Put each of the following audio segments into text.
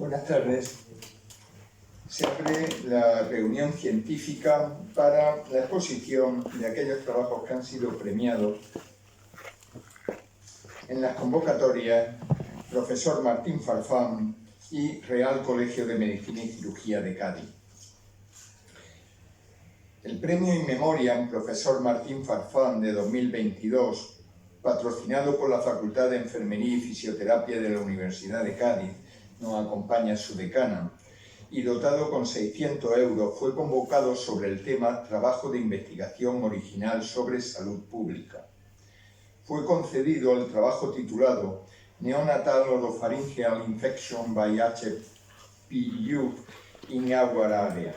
Buenas tardes. Se abre la reunión científica para la exposición de aquellos trabajos que han sido premiados en las convocatorias Profesor Martín Farfán y Real Colegio de Medicina y Cirugía de Cádiz. El premio In Memoriam Profesor Martín Farfán de 2022, patrocinado por la Facultad de Enfermería y Fisioterapia de la Universidad de Cádiz, nos acompaña su decana, y dotado con 600 euros, fue convocado sobre el tema Trabajo de investigación original sobre salud pública. Fue concedido el trabajo titulado Neonatal Oropharyngeal Infection by HPU in Our Area.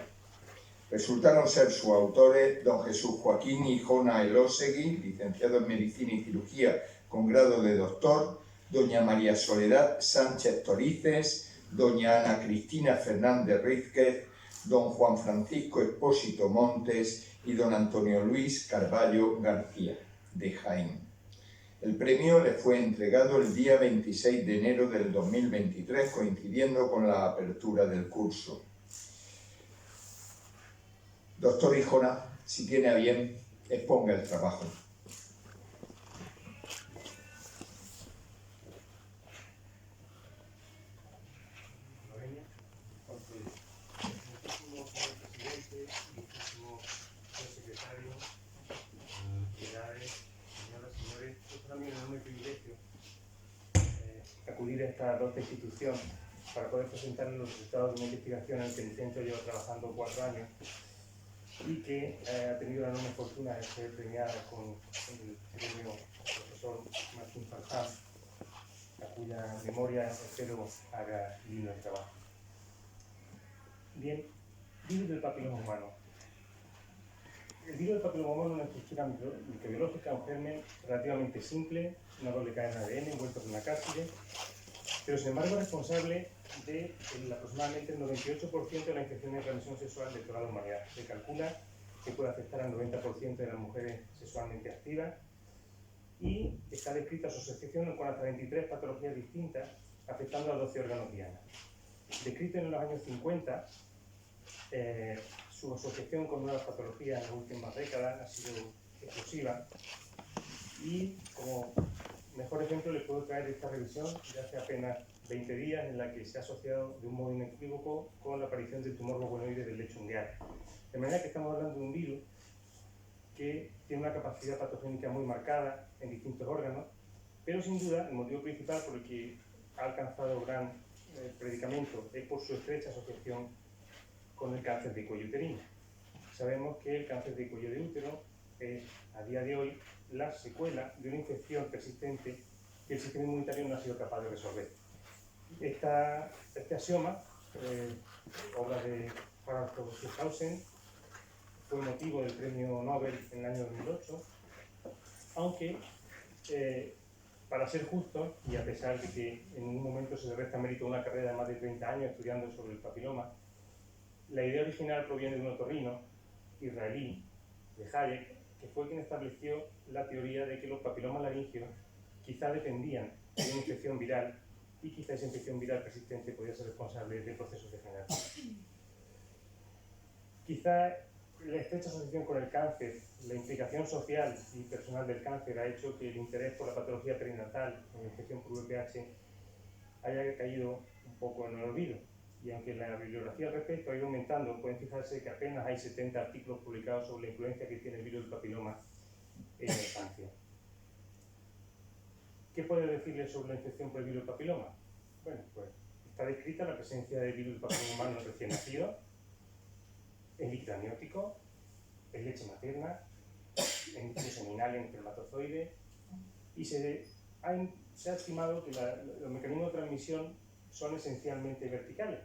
Resultaron ser sus autores don Jesús Joaquín Hijona Elósegui, licenciado en Medicina y Cirugía con grado de doctor, doña María Soledad Sánchez Torices, doña Ana Cristina Fernández Rízquez, don Juan Francisco Expósito Montes y don Antonio Luis Carballo García, de Jaén. El premio le fue entregado el día 26 de enero del 2023, coincidiendo con la apertura del curso. Doctor Hijona, si tiene a bien, exponga el trabajo. Acudir a esta doce institución para poder presentar los resultados de una investigación en la que el centro lleva trabajando 4 años y que ha tenido la enorme fortuna de ser premiada con el premio profesor Martín Farfán, a cuya memoria espero haga lindo el trabajo. Bien, virus del papiloma humano. El virus del papiloma humano es una estructura microbiológica, un germen relativamente simple, una doble cadena de ADN envuelto en una cápside, pero sin embargo es responsable de aproximadamente el 98% de la infección de transmisión sexual de toda la humanidad. Se calcula que puede afectar al 90% de las mujeres sexualmente activas y está descrita su asociación con hasta 23 patologías distintas, afectando a 12 órganos diana. Descrito en los años 50, su asociación con nuevas patologías en las últimas décadas ha sido explosiva y como mejor ejemplo les puedo traer esta revisión de hace apenas 20 días en la que se ha asociado de un modo inequívoco con la aparición del tumor bobonoide del lecho ungueal. De manera que estamos hablando de un virus que tiene una capacidad patogénica muy marcada en distintos órganos, pero sin duda el motivo principal por el que ha alcanzado gran predicamento es por su estrecha asociación con el cáncer de cuello uterino. Sabemos que el cáncer de cuello de útero es, a día de hoy, la secuela de una infección persistente que el sistema inmunitario no ha sido capaz de resolver. Este axioma, obra de Harald Schausen, fue motivo del premio Nobel en el año 2008, aunque, para ser justo, y a pesar de que en un momento se le resta mérito a una carrera de más de 30 años estudiando sobre el papiloma, la idea original proviene de un otorrino israelí, de Hayek, que fue quien estableció la teoría de que los papilomas laringeos quizá dependían de una infección viral y quizá esa infección viral persistente podía ser responsable de procesos degenerativos. Quizá la estrecha asociación con el cáncer, la implicación social y personal del cáncer ha hecho que el interés por la patología perinatal o la infección por VPH haya caído un poco en el olvido. Y aunque la bibliografía al respecto ha ido aumentando, pueden fijarse que apenas hay 70 artículos publicados sobre la influencia que tiene el virus del papiloma en la infancia. ¿Qué puede decirles sobre la infección por el virus del papiloma? Bueno, pues está descrita la presencia del virus del papiloma humano en recién nacido, en líquido amniótico, en leche materna, en líquido seminal en espermatozoide, y se ha estimado que los mecanismos de transmisión son esencialmente verticales,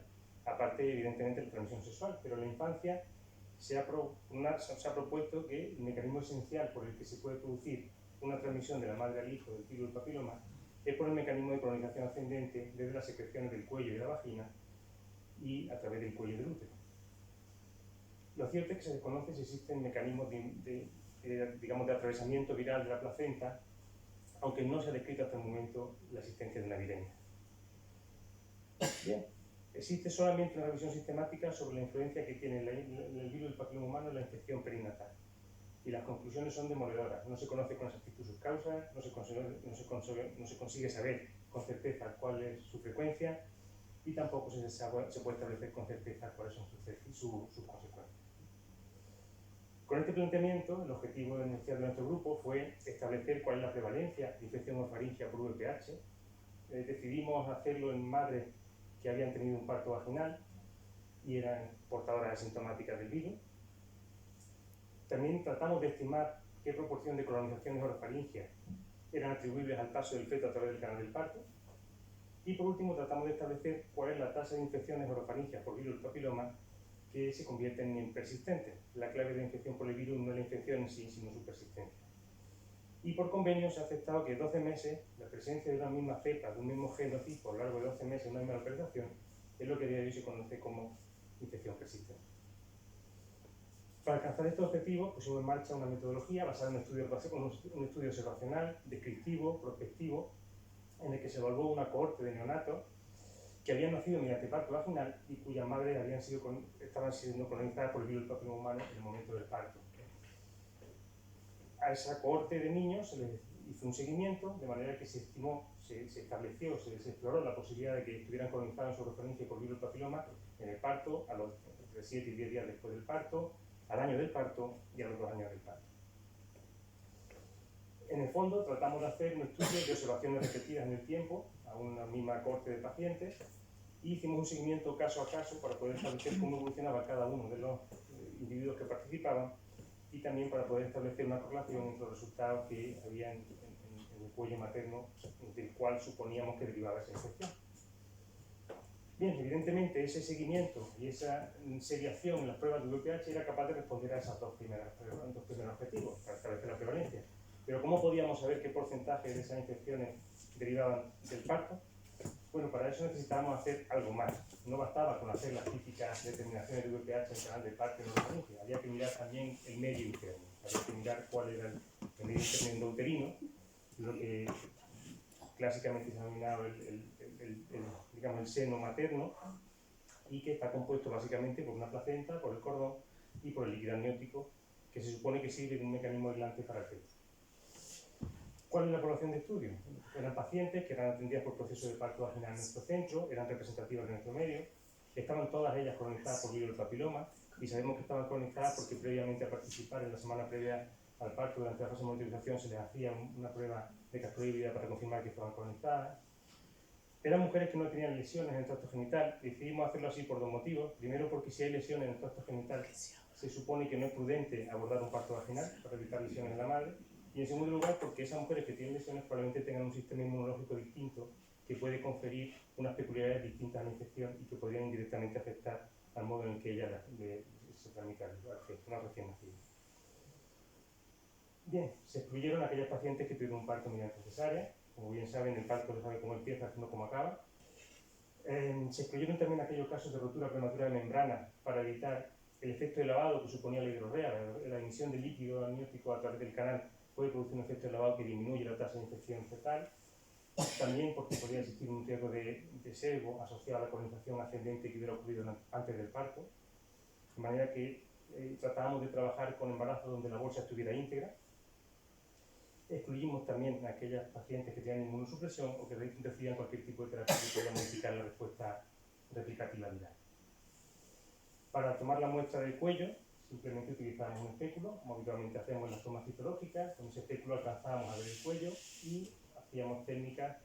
aparte evidentemente de la transmisión sexual, pero en la infancia se ha propuesto que el mecanismo esencial por el que se puede producir una transmisión de la madre al hijo del virus del papiloma es por el mecanismo de colonización ascendente desde las secreciones del cuello y de la vagina y a través del cuello del útero. Lo cierto es que se desconoce si existen mecanismos de atravesamiento viral de la placenta, aunque no se ha descrito hasta el momento la existencia de una epidemia. Bien, Existe solamente una revisión sistemática sobre la influencia que tiene el virus del papiloma humano en la infección perinatal. Y las conclusiones son demoledoras. No se conoce con exactitud sus causas, no se consigue saber con certeza cuál es su frecuencia y tampoco se puede establecer con certeza cuáles son sus consecuencias. Con este planteamiento, el objetivo inicial de nuestro grupo fue establecer cuál es la prevalencia de infección orofaringea por VPH. Decidimos hacerlo en madres que habían tenido un parto vaginal y eran portadoras asintomáticas del virus. También tratamos de estimar qué proporción de colonizaciones orofaringeas eran atribuibles al paso del feto a través del canal del parto. Y por último, tratamos de establecer cuál es la tasa de infecciones orofaringeas por virus del papiloma que se convierten en persistentes. La clave de la infección por el virus no es la infección en sí, sino su persistencia. Y por convenio se ha aceptado que 12 meses, la presencia de una misma cepa, de un mismo genotipo a lo largo de 12 meses en una misma localización, es lo que a día de hoy se conoce como infección persistente. Para alcanzar estos objetivos pusimos en marcha una metodología basada en un estudio observacional, descriptivo, prospectivo, en el que se evaluó una cohorte de neonatos que habían nacido mediante parto vaginal y cuyas madres estaban siendo colonizadas por el virus del papiloma humano en el momento del parto. A esa cohorte de niños se les hizo un seguimiento, de manera que se estableció, se exploró la posibilidad de que estuvieran colonizados en su orofaringe por virus del papiloma en el parto, entre 7 y 10 días después del parto, al año del parto y a los 2 años del parto. En el fondo, tratamos de hacer un estudio de observaciones repetidas en el tiempo a una misma cohorte de pacientes y hicimos un seguimiento caso a caso para poder establecer cómo evolucionaba cada uno de los individuos que participaban y también para poder establecer una correlación entre los resultados que había en el cuello materno del cual suponíamos que derivaba esa infección. Bien, evidentemente ese seguimiento y esa seriación en las pruebas de VPH era capaz de responder a esos dos primeros objetivos para establecer la prevalencia. Pero ¿cómo podíamos saber qué porcentaje de esas infecciones derivaban del parto? Bueno, para eso necesitábamos hacer algo más. No bastaba con hacer las típicas determinaciones de VPH en el canal de parto en la orofaringe. Había que mirar también el medio interno. Había que mirar cuál era el medio interno endouterino, lo que clásicamente se ha denominado el seno materno, y que está compuesto básicamente por una placenta, por el cordón y por el líquido amniótico, que se supone que sirve de un mecanismo aislante para el feto. ¿Cuál es la población de estudio? Eran pacientes que eran atendidas por proceso de parto vaginal en nuestro centro, eran representativas de nuestro medio, estaban todas ellas colonizadas por virus del papiloma y sabemos que estaban colonizadas porque previamente a participar en la semana previa al parto, durante la fase de monitorización, se les hacía una prueba de captura híbrida para confirmar que estaban colonizadas. Eran mujeres que no tenían lesiones en el tracto genital. Decidimos hacerlo así por dos motivos. Primero, porque si hay lesiones en el tracto genital, se supone que no es prudente abordar un parto vaginal para evitar lesiones en la madre. Y en segundo lugar, porque esas mujeres que tienen lesiones probablemente tengan un sistema inmunológico distinto que puede conferir unas peculiaridades distintas a la infección y que podrían indirectamente afectar al modo en que ella se transmite al feto, una recién nacida. Bien, se excluyeron aquellas pacientes que tuvieron un parto mediante cesárea. Como bien saben, el parto se sabe cómo empieza, no cómo acaba. Se excluyeron también aquellos casos de rotura prematura de membrana para evitar el efecto de lavado que suponía la hidrorrea. La emisión de líquido amniótico a través del canal puede producir un efecto de lavado que disminuye la tasa de infección fetal. También porque podría existir un riesgo de sesgo asociado a la colonización ascendente que hubiera ocurrido antes del parto. De manera que tratábamos de trabajar con embarazos donde la bolsa estuviera íntegra. Excluimos también a aquellas pacientes que tenían inmunosupresión o que recibían cualquier tipo de terapia que pudiera modificar la respuesta replicativa viral. Para tomar la muestra del cuello, simplemente utilizamos un espéculo, como habitualmente hacemos en las tomas citológicas. Con ese espéculo alcanzábamos a ver el cuello y hacíamos técnicas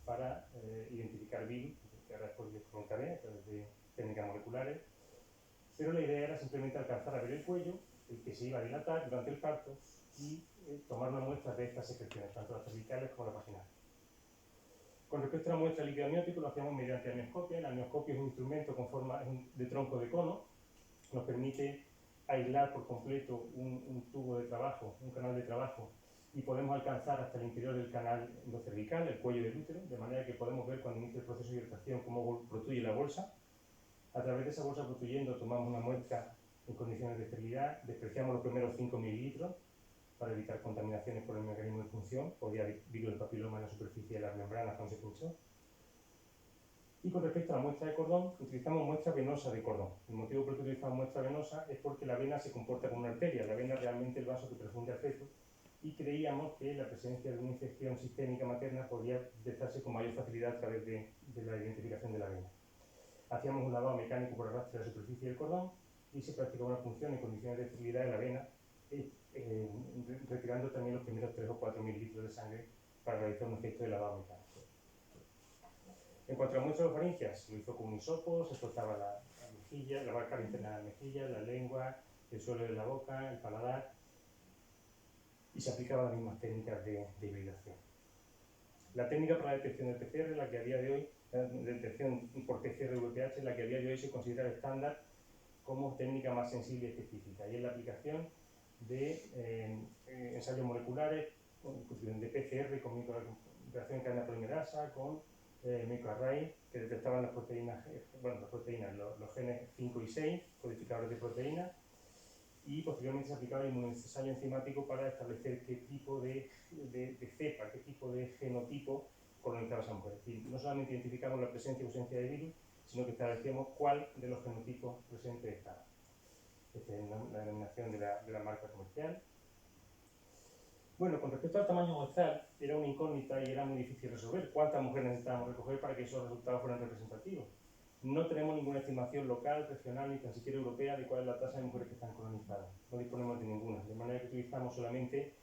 para identificar virus, que ahora después les comentaré, a través de técnicas moleculares. Pero la idea era simplemente alcanzar a ver el cuello, el que se iba a dilatar durante el parto, y tomar una muestra de estas secreciones, tanto las cervicales como las vaginales. Con respecto a la muestra de líquido amniótico, lo hacemos mediante amnioscopia. La amnioscopia es un instrumento con forma de tronco de cono, nos permite aislar por completo un tubo de trabajo, un canal de trabajo, y podemos alcanzar hasta el interior del canal endocervical, el cuello del útero, de manera que podemos ver cuando inicia el proceso de dilatación cómo protruye la bolsa. A través de esa bolsa protuyendo tomamos una muestra en condiciones de esterilidad, despreciamos los primeros 5 mililitros para evitar contaminaciones por el mecanismo de función, podría haber virus del papiloma en la superficie de las membranas cuando se pinchó. Y con respecto a la muestra de cordón, utilizamos muestra venosa de cordón. El motivo por el que utilizamos muestra venosa es porque la vena se comporta como una arteria. La vena es realmente el vaso que perfunde al feto, y creíamos que la presencia de una infección sistémica materna podría detectarse con mayor facilidad a través de la identificación de la vena. Hacíamos un lavado mecánico por arrastre de la superficie del cordón y se practicaba una punción en condiciones de esterilidad de la vena, retirando también los primeros 3 o 4 mililitros de sangre para realizar un efecto de lavado mecánico. En cuanto a la muestra orofaringia, se lo hizo con un hisopo, se frotaba la mejilla, la barca interna de la mejilla, la lengua, el suelo de la boca, el paladar, y se aplicaban las mismas técnicas de hibridación. La técnica para la detección del PCR, la que a día de hoy, la detección por PCR-VPH, la que a día de hoy se considera estándar como técnica más sensible y específica, y es la aplicación de ensayos moleculares de PCR con microreacción en cadena polimerasa, con microarray, que detectaban las proteínas, los genes 5 y 6, codificadores de proteínas, y posteriormente se aplicaba el inmunoensayo enzimático para establecer qué tipo de cepa, qué tipo de genotipo colonizaba esa mujer. Es decir, no solamente identificamos la presencia y ausencia de virus, sino que establecíamos cuál de los genotipos presentes estaba. Esta es la denominación de la marca comercial. Bueno, con respecto al tamaño muestral, era una incógnita y era muy difícil resolver cuántas mujeres necesitábamos recoger para que esos resultados fueran representativos. No tenemos ninguna estimación local, regional ni tan siquiera europea de cuál es la tasa de mujeres que están colonizadas. No disponemos de ninguna, de manera que utilizamos solamente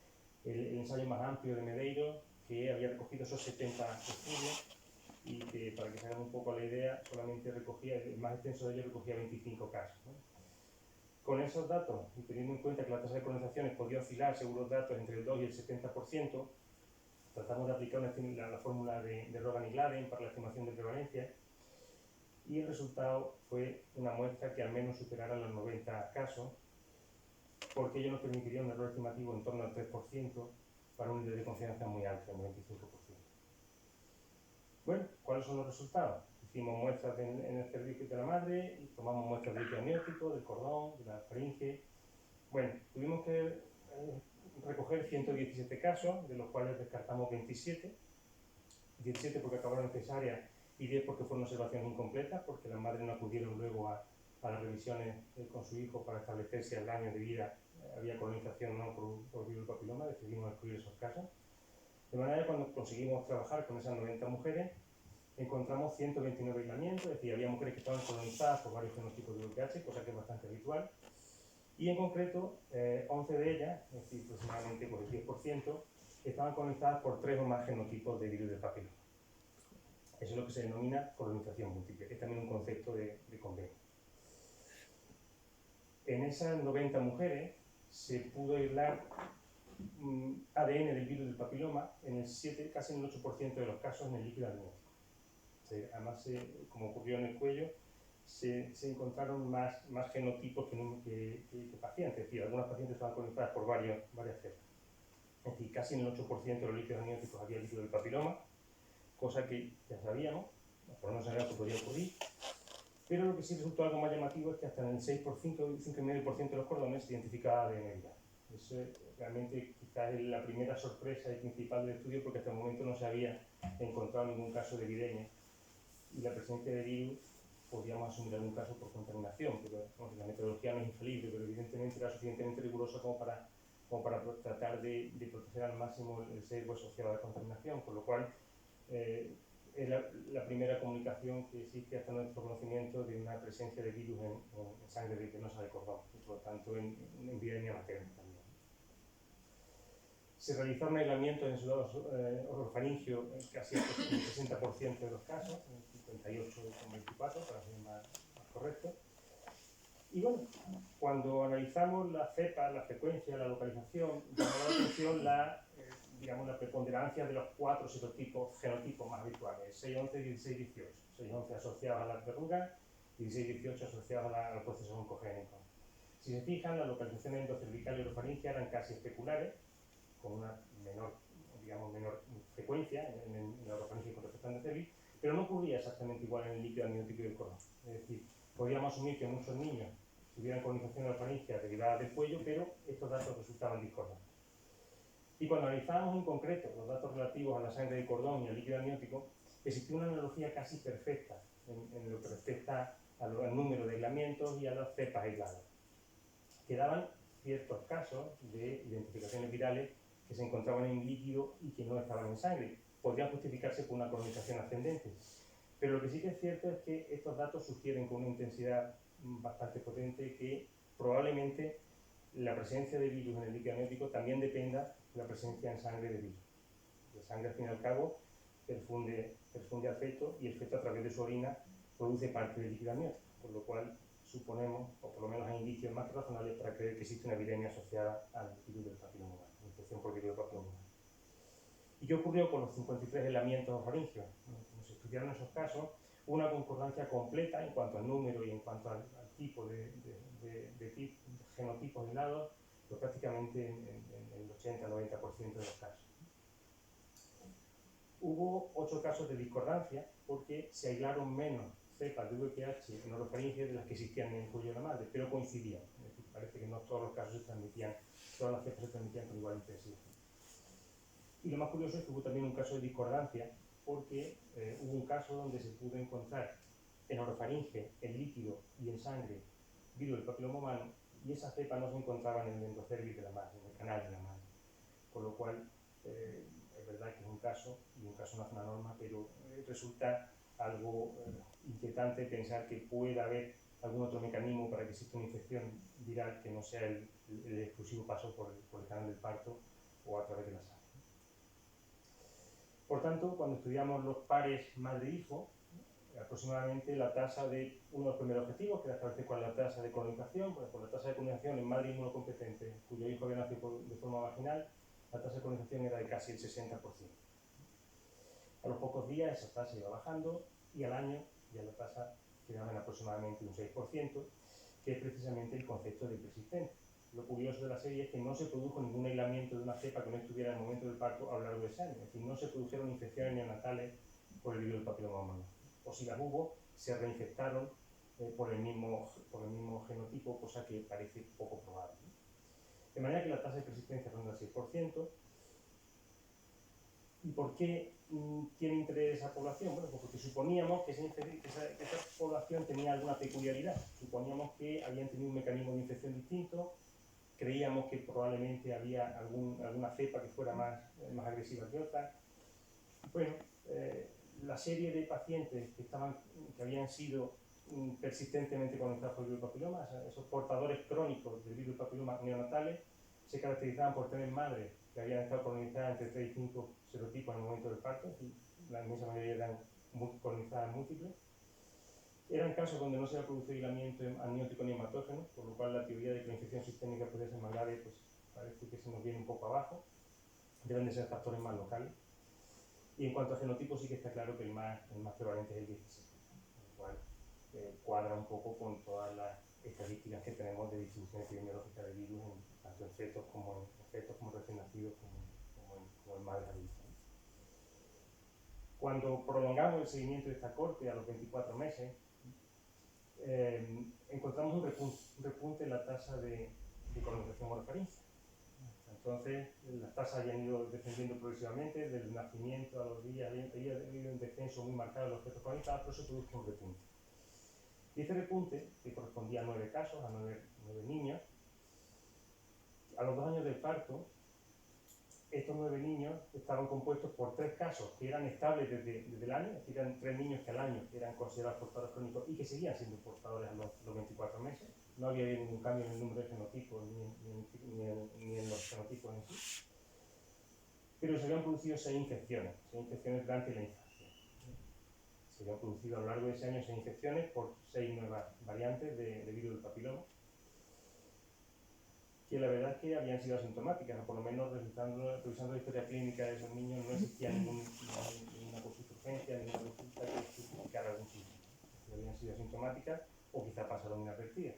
el ensayo más amplio de Medeiro, que había recogido esos 70 estudios y que, para que se hagan un poco la idea, solamente recogía, el más extenso de ellos recogía 25 casos, ¿no? Con esos datos, y teniendo en cuenta que la tasa de colonizaciones podía oscilar, según los datos, entre el 2 y el 70%, tratamos de aplicar la fórmula de Rogan y Gladen para la estimación de prevalencia, y el resultado fue una muestra que al menos superara los 90 casos, porque ello nos permitiría un error estimativo en torno al 3% para un nivel de confianza muy alto, el 95%. Bueno, ¿cuáles son los resultados? Hicimos muestras en el cervical de la madre, y tomamos muestras del líquido amniótico, del cordón, de la faringe. Bueno, tuvimos que recoger 117 casos, de los cuales descartamos 27. 17 porque acabaron en cesárea y 10 porque fueron observaciones incompletas, porque las madres no acudieron luego a las revisiones con su hijo para establecer si al año de vida había colonización o no por virus del papiloma. Decidimos excluir esos casos. De manera que cuando conseguimos trabajar con esas 90 mujeres, encontramos 129 aislamientos, es decir, había mujeres que estaban colonizadas por varios genotipos de VPH, cosa que es bastante habitual, y en concreto 11 de ellas, es decir, aproximadamente por el 10%, estaban colonizadas por 3 o más genotipos de virus del papiloma. Eso es lo que se denomina colonización múltiple, que es también un concepto de convenio. En esas 90 mujeres se pudo aislar ADN del virus del papiloma casi en el 8% de los casos en el líquido amniótico. Además, como ocurrió en el cuello, se encontraron más genotipos que pacientes. Es decir, algunas pacientes estaban colonizadas por varias cepas. Es decir, casi en el 8% de los líquidos amnióticos había líquido del papiloma, cosa que ya sabíamos, por lo menos sabíamos que podía ocurrir. Pero lo que sí resultó algo más llamativo es que hasta en el 5,5% de los cordones se identificaba ADN viral. Eso realmente quizás es la primera sorpresa y principal del estudio, porque hasta el momento no se había encontrado ningún caso de epidemia. Y la presencia de virus podríamos asumir algún caso por contaminación, pero la metodología no es infalible, pero evidentemente era suficientemente rigurosa como para tratar de proteger al máximo el sesgo asociado a la contaminación, con lo cual es la primera comunicación que existe hasta nuestro conocimiento de una presencia de virus en sangre venosa de cordón, y por lo tanto en epidemia materna también. Se realizaron aislamientos en suelo orofaringio en casi el 60% de los casos, en 58,24 para ser más correcto. Y bueno, cuando analizamos las cepas, la frecuencia, la localización, llamó la atención la preponderancia de los 4 genotipos más habituales: 6, 11, 16, 18. 6, 11 asociados a las verrugas, 16, 18 asociados a los procesos oncogénicos. Si se fijan, las localizaciones endocervical y orofaringia eran casi especulares, con una menor frecuencia en la orofaringe con respecto al endocervix, pero no ocurría exactamente igual en el líquido amniótico y el cordón. Es decir, podríamos asumir que muchos niños tuvieran colonización orofaringea derivada del cuello, pero estos datos resultaban discordantes. Y cuando analizábamos en concreto los datos relativos a la sangre de cordón y al líquido amniótico, existía una analogía casi perfecta en lo que respecta al número de aislamientos y a las cepas aisladas. Quedaban ciertos casos de identificaciones virales que se encontraban en líquido y que no estaban en sangre. Podrían justificarse por una colonización ascendente. Pero lo que sí que es cierto es que estos datos sugieren con una intensidad bastante potente que probablemente la presencia de virus en el líquido amniótico también dependa de la presencia en sangre de virus. La sangre, al fin y al cabo, perfunde al feto y el feto, a través de su orina, produce parte del líquido amniótico, con lo cual suponemos, o por lo menos hay indicios más que razonables para creer que existe una viremia asociada al virus del papiloma humano, la infección por virus del papiloma humano. ¿Y qué ocurrió con los 53 aislamientos faringios? Como se estudiaron esos casos, hubo una concordancia completa en cuanto al número y en cuanto al tipo de genotipos aislados, pues prácticamente en el 80-90% de los casos. Hubo 8 casos de discordancia porque se aislaron menos cepas de VPH en orofaringe de las que existían en el cuello de la madre, pero coincidían. Es decir, parece que no todos los casos se transmitían, todas las cepas se transmitían con igual intensidad. Y lo más curioso es que hubo también un caso de discordancia porque hubo un caso donde se pudo encontrar en orofaringe, en líquido y en sangre virus del papiloma humano, y esa cepa no se encontraba en el endocervix de la madre, en el canal de la madre. Con lo cual, es verdad que es un caso, y un caso no es una norma, pero resulta algo inquietante pensar que pueda haber algún otro mecanismo para que exista una infección viral que no sea el exclusivo paso por el canal del parto o a través de la sangre. Por tanto, cuando estudiamos los pares madre-hijo, aproximadamente la tasa de uno de los primeros objetivos, que era establecer cuál es la tasa de colonización, pues por la tasa de colonización en madre inmunocompetente, cuyo hijo había nacido de forma vaginal, la tasa de colonización era de casi el 60%. A los pocos días esa tasa iba bajando y al año ya la tasa quedaba en aproximadamente un 6%, que es precisamente el concepto de persistente. Lo curioso de la serie es que no se produjo ningún aislamiento de una cepa que no estuviera en el momento del parto a lo largo de ese año, es decir, no se produjeron infecciones neonatales por el virus del papiloma humano. O si las hubo, se reinfectaron por el mismo genotipo, cosa que parece poco probable. De manera que la tasa de persistencia ronda el 6%. ¿Y por qué tiene interés esa población? Bueno, pues porque suponíamos que esa población tenía alguna peculiaridad. Suponíamos que habían tenido un mecanismo de infección distinto, creíamos que probablemente había alguna cepa que fuera más agresiva que otra. Bueno, la serie de pacientes que habían sido persistentemente conectados por el virus del papiloma, esos portadores crónicos del virus del papiloma neonatales, se caracterizaban por tener madres que habían estado colonizadas entre 3 y 5 serotipos en el momento del parto, y la inmensa mayoría eran colonizadas múltiples. Eran casos donde no se había producido aislamiento amniótico ni hematógeno, por lo cual la teoría de que la infección sistémica podría ser más grave, pues parece que se nos viene un poco abajo. Deben de ser factores más locales. Y en cuanto a genotipos, sí que está claro que el más prevalente es el 17, lo cual cuadra un poco con todas las estadísticas que tenemos de distribución epidemiológica de virus, tanto en fetos como recién nacidos, como en madres adultas. Cuando prolongamos el seguimiento de esta corte a los 24 meses, encontramos un repunte en la tasa de colonización orofaringe. Entonces, las tasas habían ido descendiendo progresivamente, desde el nacimiento a los días, había habido un descenso muy marcado de los fetos colonizados, pero se produjo un repunte. Y este repunte, que correspondía a 9 casos, a 9 niños, a los 2 años del parto, estos 9 niños estaban compuestos por 3 casos que eran estables desde el año, es decir, eran 3 niños que al año eran considerados portadores crónicos y que seguían siendo portadores a los 24 meses. No había habido ningún cambio en el número de genotipos ni en los genotipos en sí. Pero se habían producido 6 infecciones durante la infancia. Se habían producido a lo largo de ese año 6 infecciones por 6 nuevas variantes de virus del papiloma, que la verdad es que habían sido asintomáticas, o por lo menos revisando la historia clínica de esos niños no existía ninguna consulta ninguna consulta que justificara algún síntoma. Habían sido asintomáticas o quizá pasaron inadvertidas.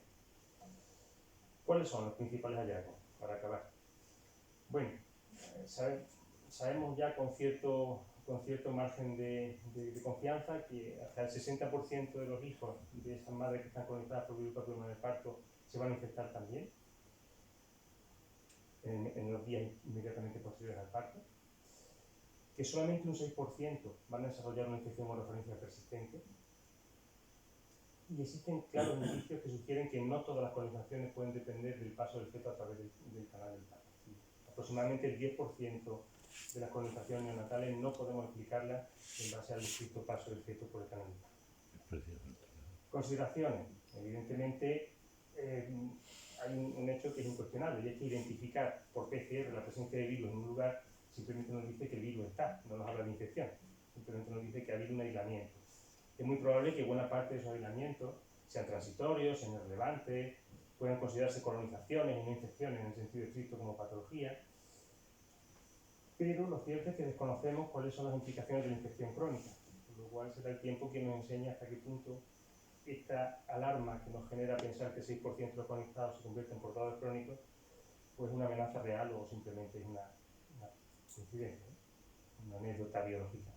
¿Cuáles son los principales hallazgos? Para acabar. Bueno, sabemos ya con cierto margen de confianza que hasta el 60% de los hijos de esas madres que están conectadas por virus del papiloma del parto se van a infectar también en los días inmediatamente posteriores al parto, que solamente un 6% van a desarrollar una infección orofaringea persistente, y existen claros indicios que sugieren que no todas las colonizaciones pueden depender del paso del feto a través del canal del parto. Aproximadamente el 10% de las colonizaciones neonatales no podemos explicarlas en base al estricto paso del feto por el canal del parto. Consideraciones. Evidentemente, hay un hecho que es incuestionable, y es que identificar por PCR la presencia de virus en un lugar simplemente nos dice que el virus está, no nos habla de infección, simplemente nos dice que ha habido un aislamiento. Es muy probable que buena parte de esos aislamientos sean transitorios, sean irrelevantes, puedan considerarse colonizaciones y no infecciones en el sentido estricto como patología, pero lo cierto es que desconocemos cuáles son las implicaciones de la infección crónica, por lo cual será el tiempo que nos enseñe hasta qué punto esta alarma que nos genera pensar que el 6% de los colonizados se convierten en portadores crónicos, pues es una amenaza real o simplemente es una coincidencia, una anécdota biológica.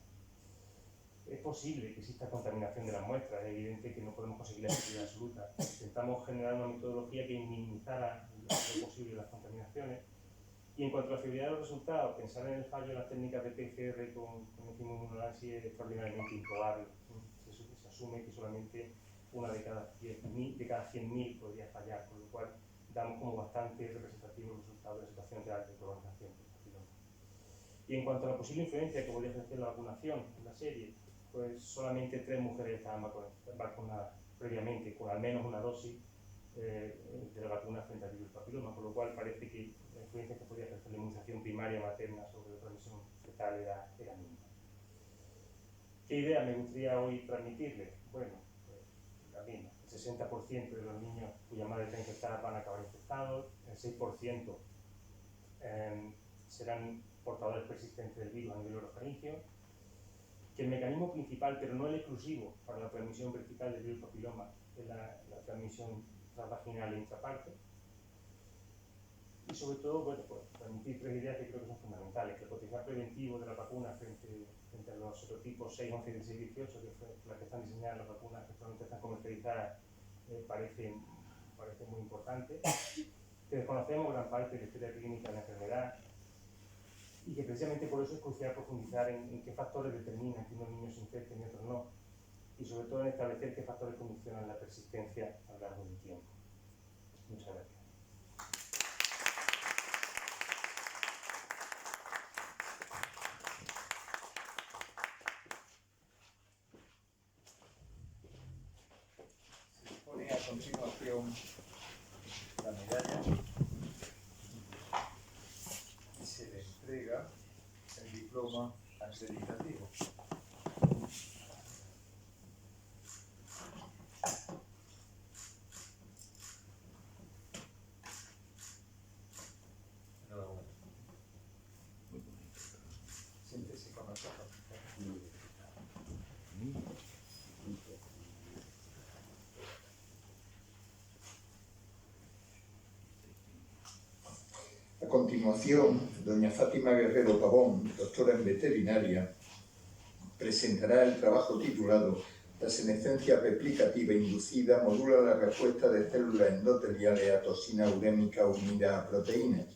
Es posible que exista contaminación de las muestras, es evidente que no podemos conseguir la seguridad absoluta. Intentamos generar una metodología que minimizara lo posible las contaminaciones. Y en cuanto a la fiabilidad de los resultados, pensar en el fallo de las técnicas de PCR con enzima inmunoanálisis es extraordinariamente improbable. Se asume que solamente una de cada 100.000 podría fallar, con lo cual damos como bastante representativos los resultados de la situación real de colonización. Y en cuanto a la posible influencia que podría ejercer la vacunación en la serie, pues solamente 3 mujeres estaban vacunadas previamente con al menos una dosis de la vacuna frente al virus papiloma, con lo cual parece que la influencia que podría ejercer la inmunización primaria materna sobre la transmisión fetal era mínima. ¿Qué idea me gustaría hoy transmitirles? Bueno, pues la misma. El 60% de los niños cuya madre está infectada van a acabar infectados, el 6% serán portadores persistentes del virus a nivel orofaringeo, que el mecanismo principal, pero no el exclusivo, para la transmisión vertical del virus papiloma es la transmisión transvaginal e intraparte. Y sobre todo, bueno, pues transmitir 3 ideas que creo que son fundamentales, que el potencial preventivo de la vacuna frente a los serotipos 6, 11, 16 y 18, que fue las que están diseñadas, las vacunas que actualmente están comercializadas, parece muy importante, que desconocemos gran parte de la historia clínica de la enfermedad, y que precisamente por eso es crucial profundizar en qué factores determinan que unos niños se infecten y otros no, y sobre todo en establecer qué factores condicionan la persistencia a lo largo del tiempo. Muchas gracias. Se pone a continuación la medalla y se le entrega el diploma acreditativo. Enhorabuena. Siéntese con nosotros. A continuación, doña Fátima Guerrero Pavón, doctora en veterinaria, presentará el trabajo titulado La senescencia replicativa inducida modula la respuesta de células endoteliales a toxina urémica unida a proteínas.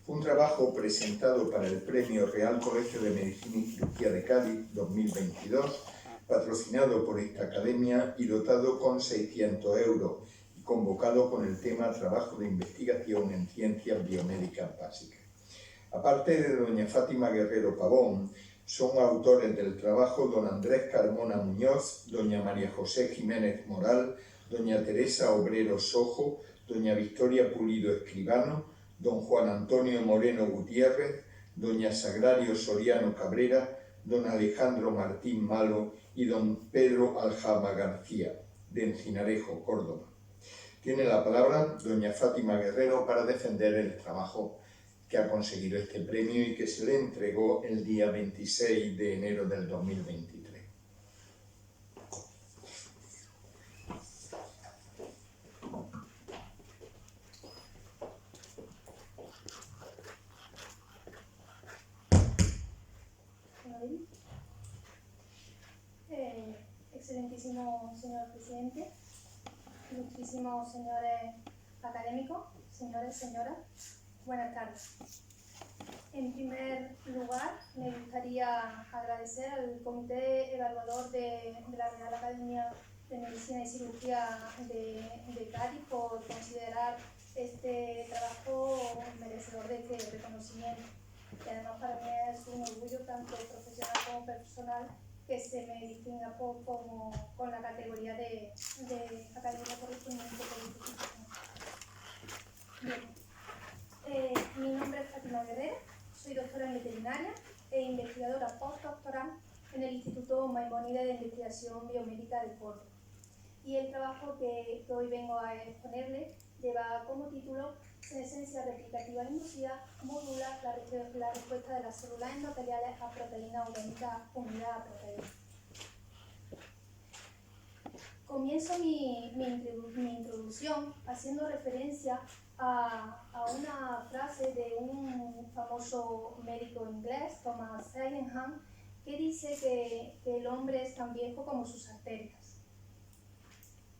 Fue un trabajo presentado para el Premio Real Colegio de Medicina y Cirugía de Cádiz 2022, patrocinado por esta academia y dotado con 600 euros, y convocado con el tema Trabajo de investigación en ciencias biomédicas básicas. Aparte de doña Fátima Guerrero Pavón, son autores del trabajo don Andrés Carmona Muñoz, doña María José Jiménez Moral, doña Teresa Obrero Sojo, doña Victoria Pulido Escribano, don Juan Antonio Moreno Gutiérrez, doña Sagrario Soriano Cabrera, don Alejandro Martín Malo y don Pedro Aljama García, de Encinarejo, Córdoba. Tiene la palabra doña Fátima Guerrero para defender el trabajo que ha conseguido este premio y que se le entregó el día 26 de enero del 2023. Excelentísimo señor presidente, ilustrísimos señores académicos, señores, señoras, buenas tardes. En primer lugar, me gustaría agradecer al Comité Evaluador de la Real Academia de Medicina y Cirugía de Cádiz por considerar este trabajo merecedor de este reconocimiento. Y además para mí es un orgullo tanto profesional como personal que se me distinga con la categoría de académica correspondiente por institución. Bien. Mi nombre es Fátima Guerrero, soy doctora en veterinaria e investigadora postdoctoral en el Instituto Maimónides de Investigación Biomédica de Córdoba. Y el trabajo que hoy vengo a exponerle lleva como título Senescencia replicativa inducida modula la respuesta de las células endoteliales a proteína urémica unida a proteína. Comienzo mi introducción haciendo referencia a una frase de un famoso médico inglés, Thomas Sydenham, que dice que el hombre es tan viejo como sus arterias.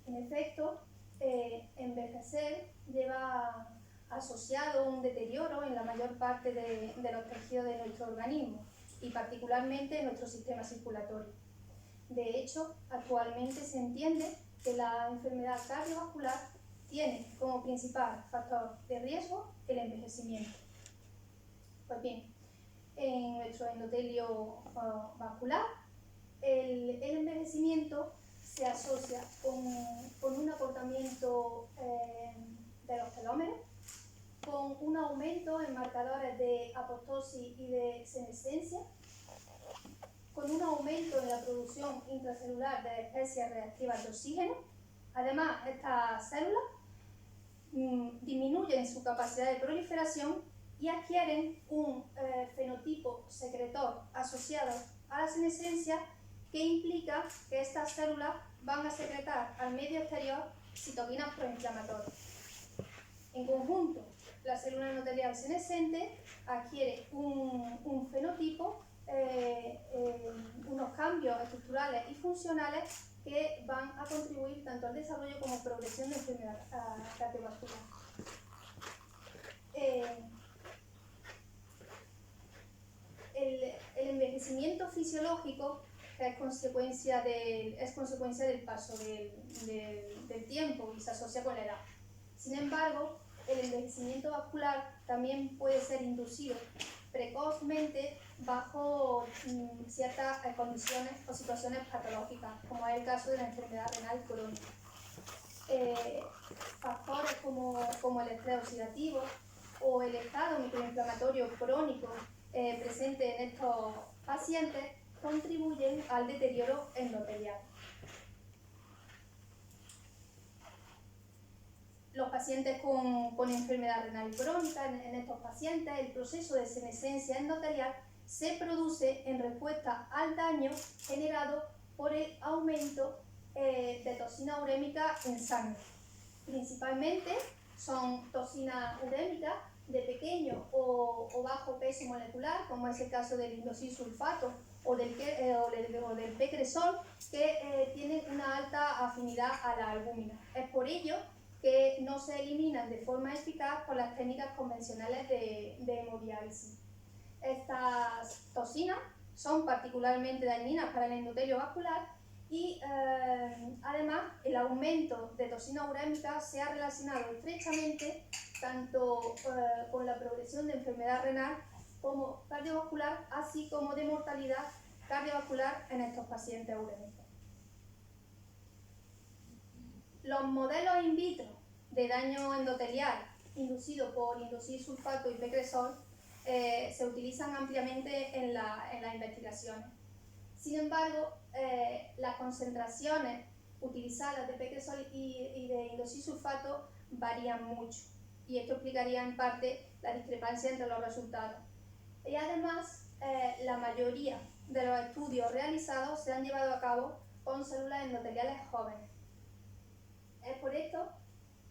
En efecto, envejecer lleva asociado un deterioro en la mayor parte de los tejidos de nuestro organismo y particularmente en nuestro sistema circulatorio. De hecho, actualmente se entiende que la enfermedad cardiovascular tiene como principal factor de riesgo el envejecimiento. Pues bien, en nuestro endotelio vascular, el envejecimiento se asocia con un acortamiento de los telómeros, con un aumento en marcadores de apoptosis y de senescencia, con un aumento en la producción intracelular de especies reactivas de oxígeno. Además, estas células disminuyen su capacidad de proliferación y adquieren un fenotipo secretor asociado a la senescencia que implica que estas células van a secretar al medio exterior citoquinas proinflamatorias. En conjunto, la célula endotelial senescente adquiere un fenotipo, unos cambios estructurales y funcionales que van a contribuir tanto al desarrollo como progresión de enfermedad cardiovascular. El envejecimiento fisiológico es consecuencia del paso del tiempo y se asocia con la edad. Sin embargo, el envejecimiento vascular también puede ser inducido precozmente bajo ciertas condiciones o situaciones patológicas, como es el caso de la enfermedad renal crónica. Factores como el estrés oxidativo o el estado microinflamatorio crónico presente en estos pacientes contribuyen al deterioro endotelial. Los pacientes con enfermedad renal crónica, en estos pacientes, el proceso de senescencia endotelial se produce en respuesta al daño generado por el aumento de toxina urémica en sangre. Principalmente son toxinas urémicas de pequeño o bajo peso molecular, como es el caso del indosylsulfato o del P-cresol, que tienen una alta afinidad a la albúmina. Es por ello que no se eliminan de forma eficaz con las técnicas convencionales de hemodiálisis. Estas toxinas son particularmente dañinas para el endotelio vascular y además el aumento de toxina urémica se ha relacionado estrechamente tanto con la progresión de enfermedad renal como cardiovascular, así como de mortalidad cardiovascular en estos pacientes urémicos. Los modelos in vitro de daño endotelial inducido por indosylsulfato y P-cresol se utilizan ampliamente en las investigaciones. Sin embargo, las concentraciones utilizadas de P-cresol y de indosylsulfato varían mucho, y esto explicaría en parte la discrepancia entre los resultados. Y además, la mayoría de los estudios realizados se han llevado a cabo con células endoteliales jóvenes. Es por esto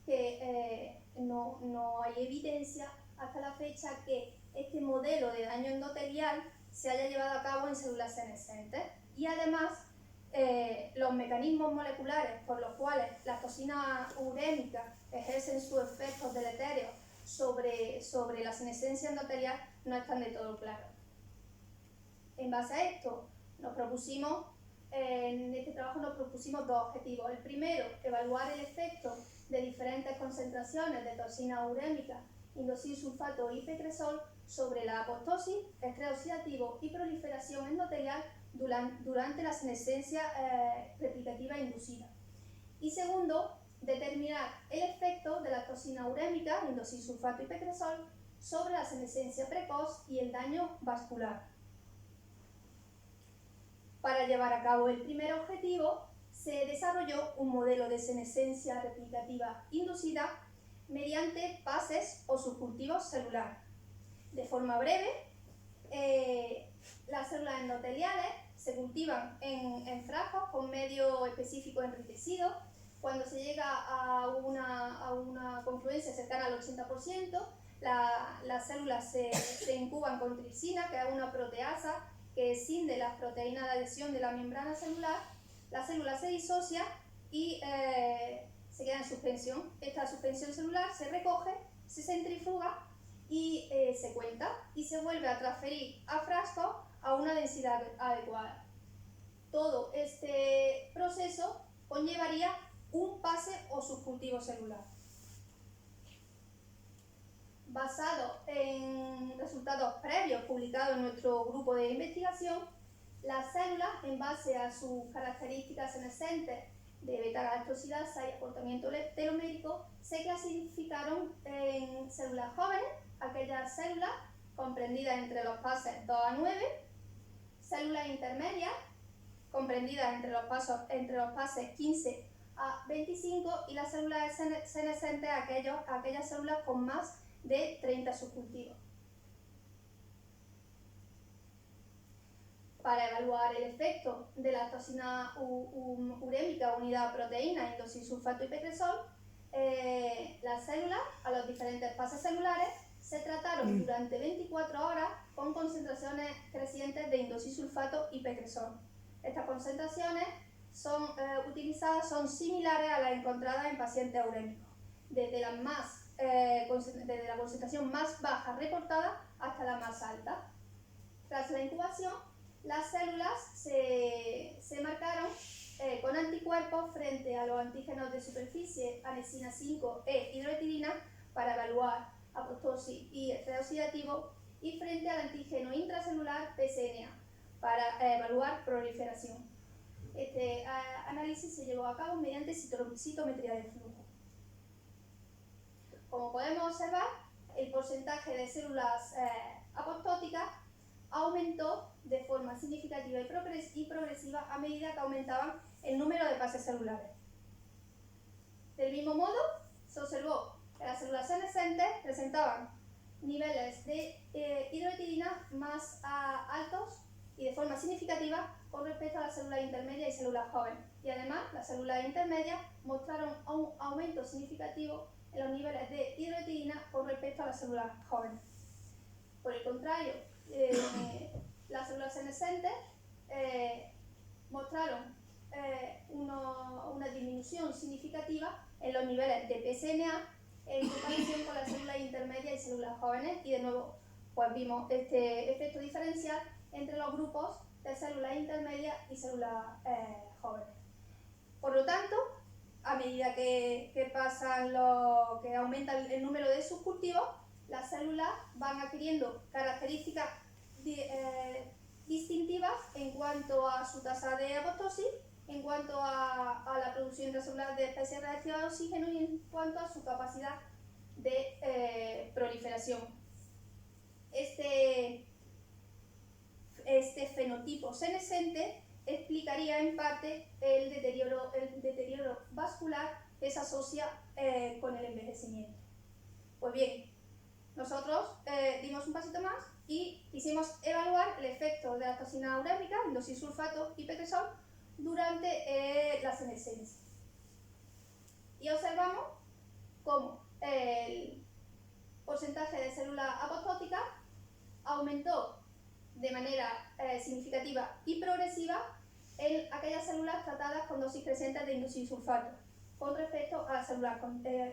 que no hay evidencia hasta la fecha que este modelo de daño endotelial se haya llevado a cabo en células senescentes, y además los mecanismos moleculares por los cuales las toxinas urémicas ejercen sus efectos deletéreos sobre la senescencia endotelial no están de todo claros. En base a esto, nos propusimos en este trabajo nos propusimos dos objetivos. El primero, evaluar el efecto de diferentes concentraciones de toxina urémica, indosilsulfato y pecresol sobre la apoptosis, estrés oxidativo y proliferación endotelial durante la senescencia replicativa inducida. Y segundo, determinar el efecto de la toxina urémica, indosilsulfato y pecresol, sobre la senescencia precoz y el daño vascular. Para llevar a cabo el primer objetivo, se desarrolló un modelo de senescencia replicativa inducida mediante pases o subcultivos celulares. De forma breve, las células endoteliales se cultivan en frascos con medio específico enriquecido. Cuando se llega a una confluencia cercana al 80%, las células se incuban con tripsina, que es una proteasa que escinde las proteínas de adhesión de la membrana celular. La célula se disocia y se queda en suspensión. Esta suspensión celular se recoge, se centrifuga y se cuenta y se vuelve a transferir a frascos a una densidad adecuada. Todo este proceso conllevaría un pase o subcultivo celular. Basado en resultados previos publicados en nuestro grupo de investigación, las células, en base a sus características senescentes de beta-galactosidasa y acortamiento telomérico, se clasificaron en células jóvenes, aquellas células comprendidas entre los pases 2 a 9, células intermedias, comprendidas entre los pases 15 a 25, y las células senescentes, aquellas células con más de 30 subcultivos. Para evaluar el efecto de la toxina urémica unida a proteína, indosilsulfato y pecresol, las células a los diferentes pases celulares se trataron durante 24 horas con concentraciones crecientes de indosilsulfato y pecresol. Estas concentraciones son similares a las encontradas en pacientes urémicos, desde la concentración más baja reportada hasta la más alta. Tras la incubación, las células se marcaron con anticuerpos frente a los antígenos de superficie anesina 5 e hidroetilina para evaluar apoptosis y estrés oxidativo, y frente al antígeno intracelular PSNA para evaluar proliferación. Este análisis se llevó a cabo mediante citometría de flujo. Como podemos observar, el porcentaje de células apoptóticas aumentó de forma significativa y progresiva a medida que aumentaban el número de pases celulares. Del mismo modo, se observó que las células senescentes presentaban niveles de hidroetilina más altos y de forma significativa con respecto a las células intermedias y células jóvenes. Y además, las células intermedias mostraron un aumento significativo en los niveles de hidroetilina con respecto a las células jóvenes. Por el contrario, las células senescentes mostraron una disminución significativa en los niveles de PSNA en comparación con las células intermedias y células jóvenes, y de nuevo pues vimos este efecto diferencial entre los grupos de células intermedias y células jóvenes. Por lo tanto, a medida que aumenta el número de subcultivos, las células van adquiriendo características distintivas en cuanto a su tasa de apoptosis, en cuanto a la producción intracelular de especies reactivas de oxígeno y en cuanto a su capacidad de proliferación. Este fenotipo senescente explicaría en parte el deterioro vascular que se asocia con el envejecimiento. Pues bien, nosotros dimos un pasito más y quisimos evaluar el efecto de la toxina urémica, indosilsulfato y pecresol durante la senescencia. Y observamos cómo el porcentaje de células apoptóticas aumentó de manera significativa y progresiva en aquellas células tratadas con dosis crecientes de indosilsulfato con respecto a las células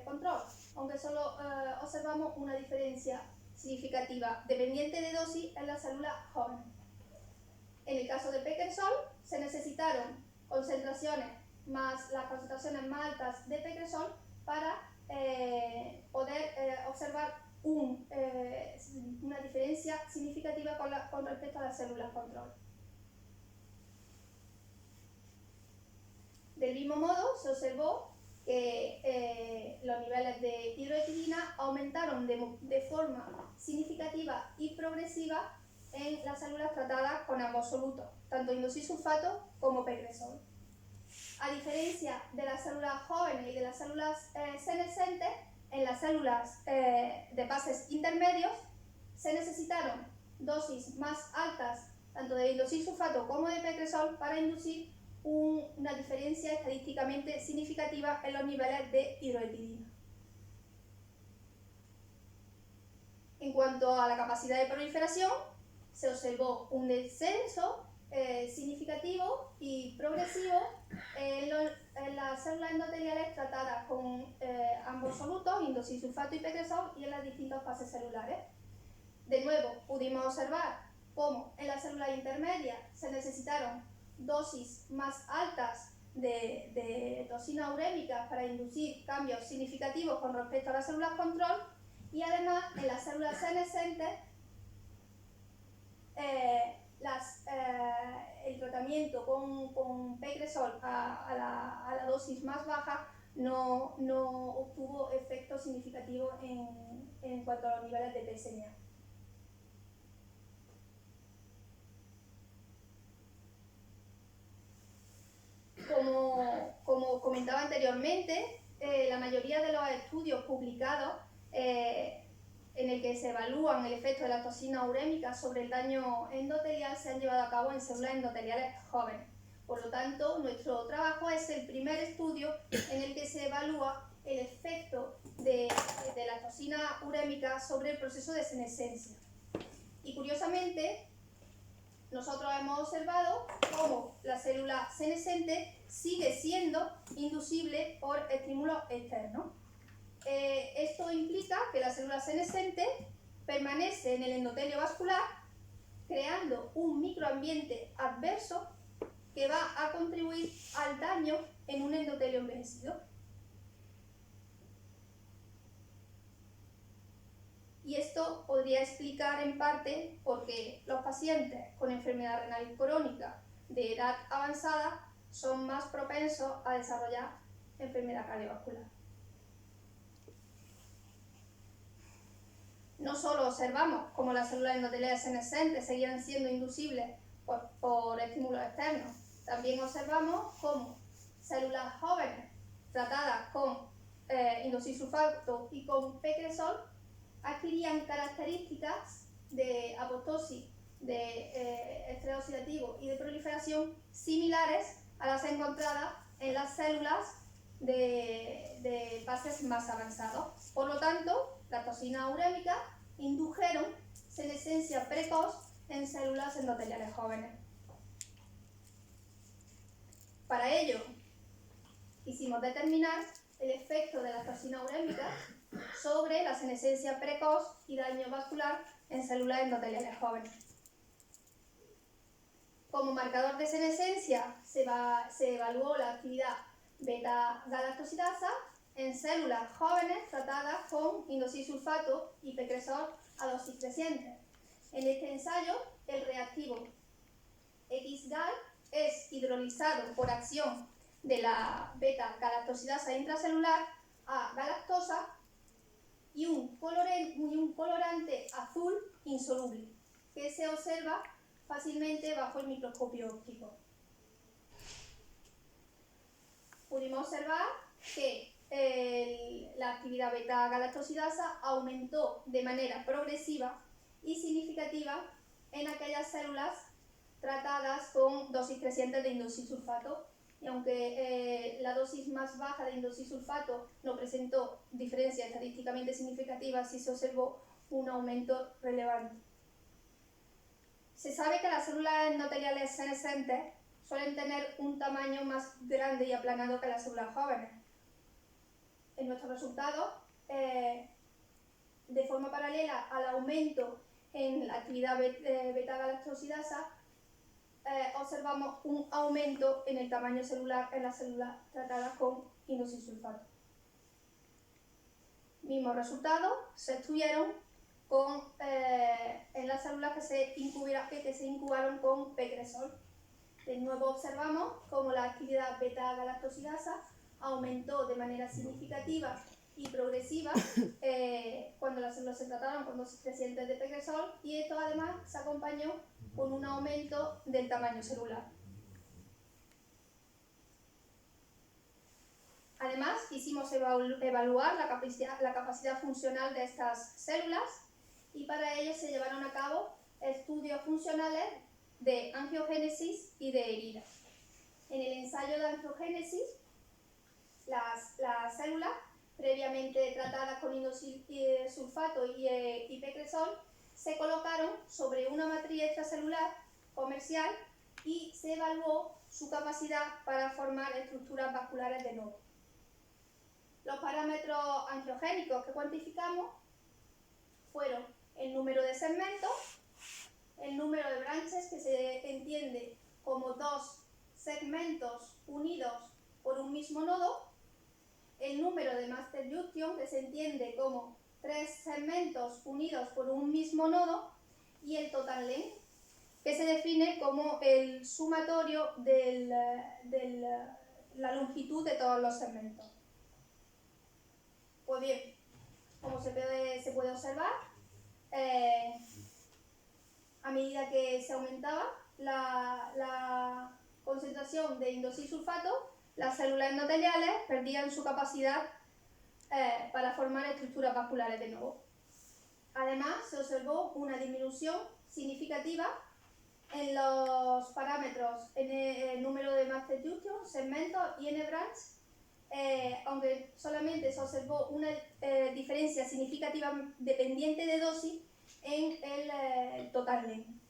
control, aunque solo observamos una diferencia significativa dependiente de dosis en las células jóvenes. En el caso de pecresol, se necesitaron las concentraciones más altas de pegresol para poder observar una diferencia significativa con respecto a las células control. Del mismo modo, se observó que los niveles de hidroetidina aumentaron de forma significativa y progresiva en las células tratadas con ambos solutos, tanto indosilisulfato como pegresol. A diferencia de las células jóvenes y de las células senescentes, en las células de pases intermedios se necesitaron dosis más altas tanto de indosilisulfato como de pegresol para inducir una diferencia estadísticamente significativa en los niveles de hidroetidina. En cuanto a la capacidad de proliferación, se observó un descenso significativo y progresivo en las células endoteliales tratadas con ambos solutos, indosilisulfato y pegresol, y en las distintas fases celulares. De nuevo, pudimos observar cómo en las células intermedias se necesitaron dosis más altas de toxina urémica para inducir cambios significativos con respecto a las células control, y además en las células senescentes el tratamiento con pegresol a la dosis más baja no obtuvo efecto significativo en cuanto a los niveles de PSMA. Como comentaba anteriormente, la mayoría de los estudios publicados en el que se evalúan el efecto de la toxina urémica sobre el daño endotelial se han llevado a cabo en células endoteliales jóvenes. Por lo tanto, nuestro trabajo es el primer estudio en el que se evalúa el efecto de la toxina urémica sobre el proceso de senescencia. Y curiosamente, nosotros hemos observado cómo la célula senescente sigue siendo inducible por estímulos externos. Esto implica que la célula senescente permanece en el endotelio vascular, creando un microambiente adverso que va a contribuir al daño en un endotelio envejecido. Y esto podría explicar en parte por qué los pacientes con enfermedad renal crónica de edad avanzada son más propensos a desarrollar enfermedad cardiovascular. No solo observamos cómo las células endoteliales senescentes seguían siendo inducibles por estímulos externos, también observamos cómo células jóvenes tratadas con indosilisulfato y con pegresol adquirían características de apoptosis, de estrés oxidativo y de proliferación similares a las encontradas en las células de pases más avanzados. Por lo tanto, la toxina urémica indujeron senescencia precoz en células endoteliales jóvenes. Para ello, quisimos determinar el efecto de la toxina urémica sobre la senescencia precoz y daño vascular en células endoteliales jóvenes. Como marcador de senescencia se evaluó la actividad beta-galactosidasa en células jóvenes tratadas con indosilisulfato y pegresol a dosis creciente. En este ensayo, el reactivo XGAL es hidrolizado por acción de la beta-galactosidasa intracelular a galactosa y un colorante azul insoluble que se observa fácilmente bajo el microscopio óptico. Pudimos observar que la actividad beta-galactosidasa aumentó de manera progresiva y significativa en aquellas células tratadas con dosis crecientes de indosilisulfato, y aunque la dosis más baja de indosilisulfato no presentó diferencia estadísticamente significativa, sí se observó un aumento relevante. Se sabe que las células endoteliales senescentes suelen tener un tamaño más grande y aplanado que las células jóvenes. En nuestros resultados, de forma paralela al aumento en la actividad beta-galactosidasa, observamos un aumento en el tamaño celular en las células tratadas con indosilsulfato. Mismos resultados se estudiaron en las células que se incubaron con pecresol. De nuevo observamos cómo la actividad beta-galactosidasa aumentó de manera significativa y progresiva cuando las células se trataron con dosis crecientes de pecresol, y esto además se acompañó con un aumento del tamaño celular. Además, quisimos evaluar la capacidad funcional de estas células, y para ello se llevaron a cabo estudios funcionales de angiogénesis y de herida. En el ensayo de angiogénesis, las células previamente tratadas con indosilsulfato y pecresol se colocaron sobre una matriz extracelular comercial y se evaluó su capacidad para formar estructuras vasculares de nodo. Los parámetros angiogénicos que cuantificamos fueron el número de segmentos, el número de branches, que se entiende como dos segmentos unidos por un mismo nodo, el número de master junction, que se entiende como tres segmentos unidos por un mismo nodo, y el total length, que se define como el sumatorio de la longitud de todos los segmentos. Pues bien, como se puede observar, a medida que se aumentaba la concentración de indosilsulfato, las células endoteliales perdían su capacidad para formar estructuras vasculares de nuevo. Además, se observó una disminución significativa en los parámetros, en el número de master junction, segmentos y n-branch, aunque solamente se observó una diferencia significativa dependiente de dosis en el total length.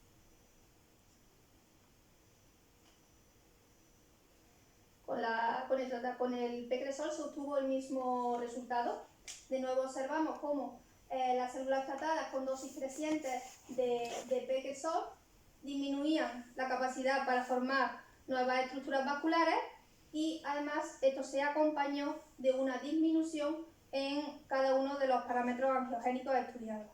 Con el pecresol se obtuvo el mismo resultado. De nuevo observamos cómo las células tratadas con dosis crecientes de pecresol disminuían la capacidad para formar nuevas estructuras vasculares, y además esto se acompañó de una disminución en cada uno de los parámetros angiogénicos estudiados.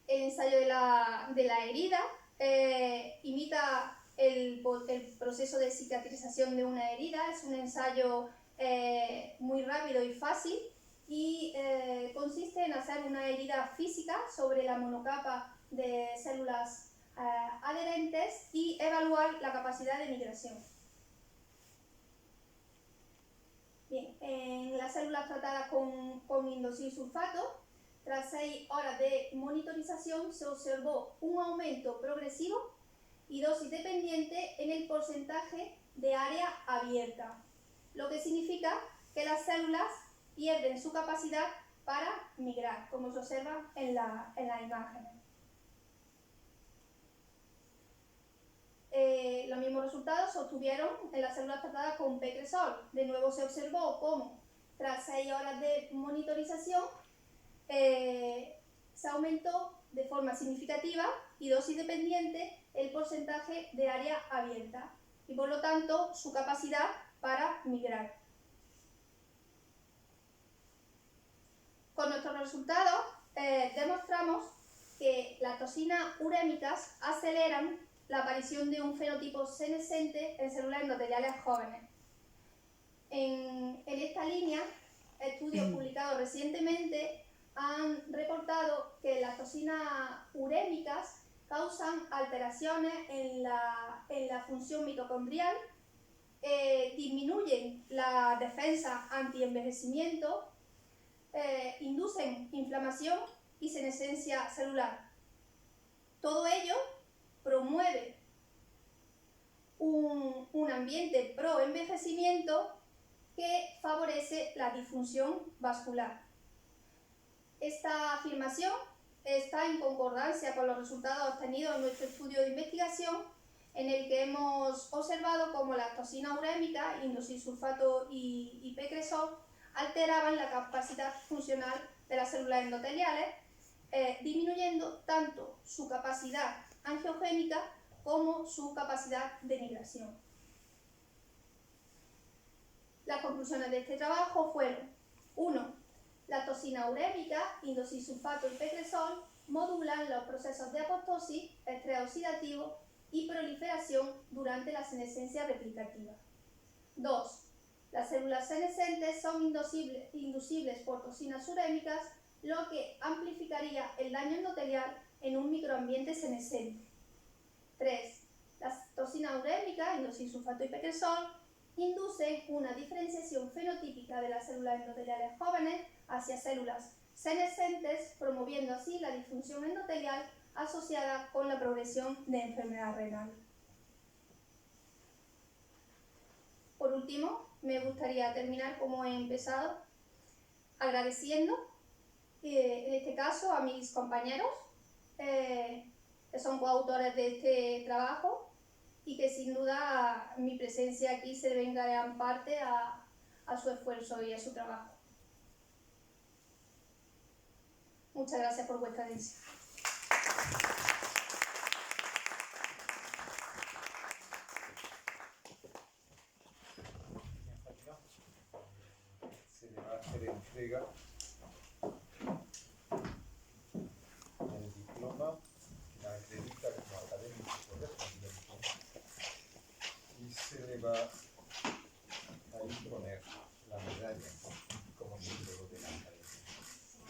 El ensayo de la herida imita el proceso de cicatrización de una herida. Es un ensayo muy rápido y fácil, y consiste en hacer una herida física sobre la monocapa de células adherentes y evaluar la capacidad de migración. Bien, en las células tratadas con indosilsulfato, tras 6 horas de monitorización, se observó un aumento progresivo y dosis dependiente en el porcentaje de área abierta, lo que significa que las células pierden su capacidad para migrar, como se observa en la imagen. Los mismos resultados se obtuvieron en las células tratadas con pecresol. De nuevo se observó cómo, tras 6 horas de monitorización, se aumentó de forma significativa y dosis dependiente el porcentaje de área abierta, y por lo tanto su capacidad para migrar. Con nuestros resultados demostramos que las toxinas urémicas aceleran la aparición de un fenotipo senescente en células endoteliales jóvenes. En esta línea, estudios publicados recientemente han reportado que las toxinas urémicas causan alteraciones en la función mitocondrial, disminuyen la defensa anti-envejecimiento, inducen inflamación y senescencia celular. Todo ello promueve un ambiente pro-envejecimiento que favorece la disfunción vascular. Esta afirmación está en concordancia con los resultados obtenidos en nuestro estudio de investigación, en el que hemos observado cómo las toxinas urémicas, indosilsulfato y pecresol, alteraban la capacidad funcional de las células endoteliales, disminuyendo tanto su capacidad angiogénica como su capacidad de migración. Las conclusiones de este trabajo fueron: 1. La toxina urémica, indosilsulfato y pecresol modulan los procesos de apoptosis, estrés oxidativo y proliferación durante la senescencia replicativa. 2. Las células senescentes son inducibles por toxinas urémicas, lo que amplificaría el daño endotelial en un microambiente senescente. 3. Las toxinas urémicas, indosilsulfato y pecresol, inducen una diferenciación fenotípica de las células endoteliales jóvenes hacia células senescentes, promoviendo así la disfunción endotelial asociada con la progresión de enfermedad renal. Por último, me gustaría terminar como he empezado, agradeciendo, en este caso, a mis compañeros, que son coautores de este trabajo, y que sin duda mi presencia aquí se debe en gran parte a su esfuerzo y a su trabajo. Muchas gracias por vuestra atención. Se le va a hacer entrega del diploma que la acredita como académico correspondiente y se le va a imponer la medalla como miembro de la academia.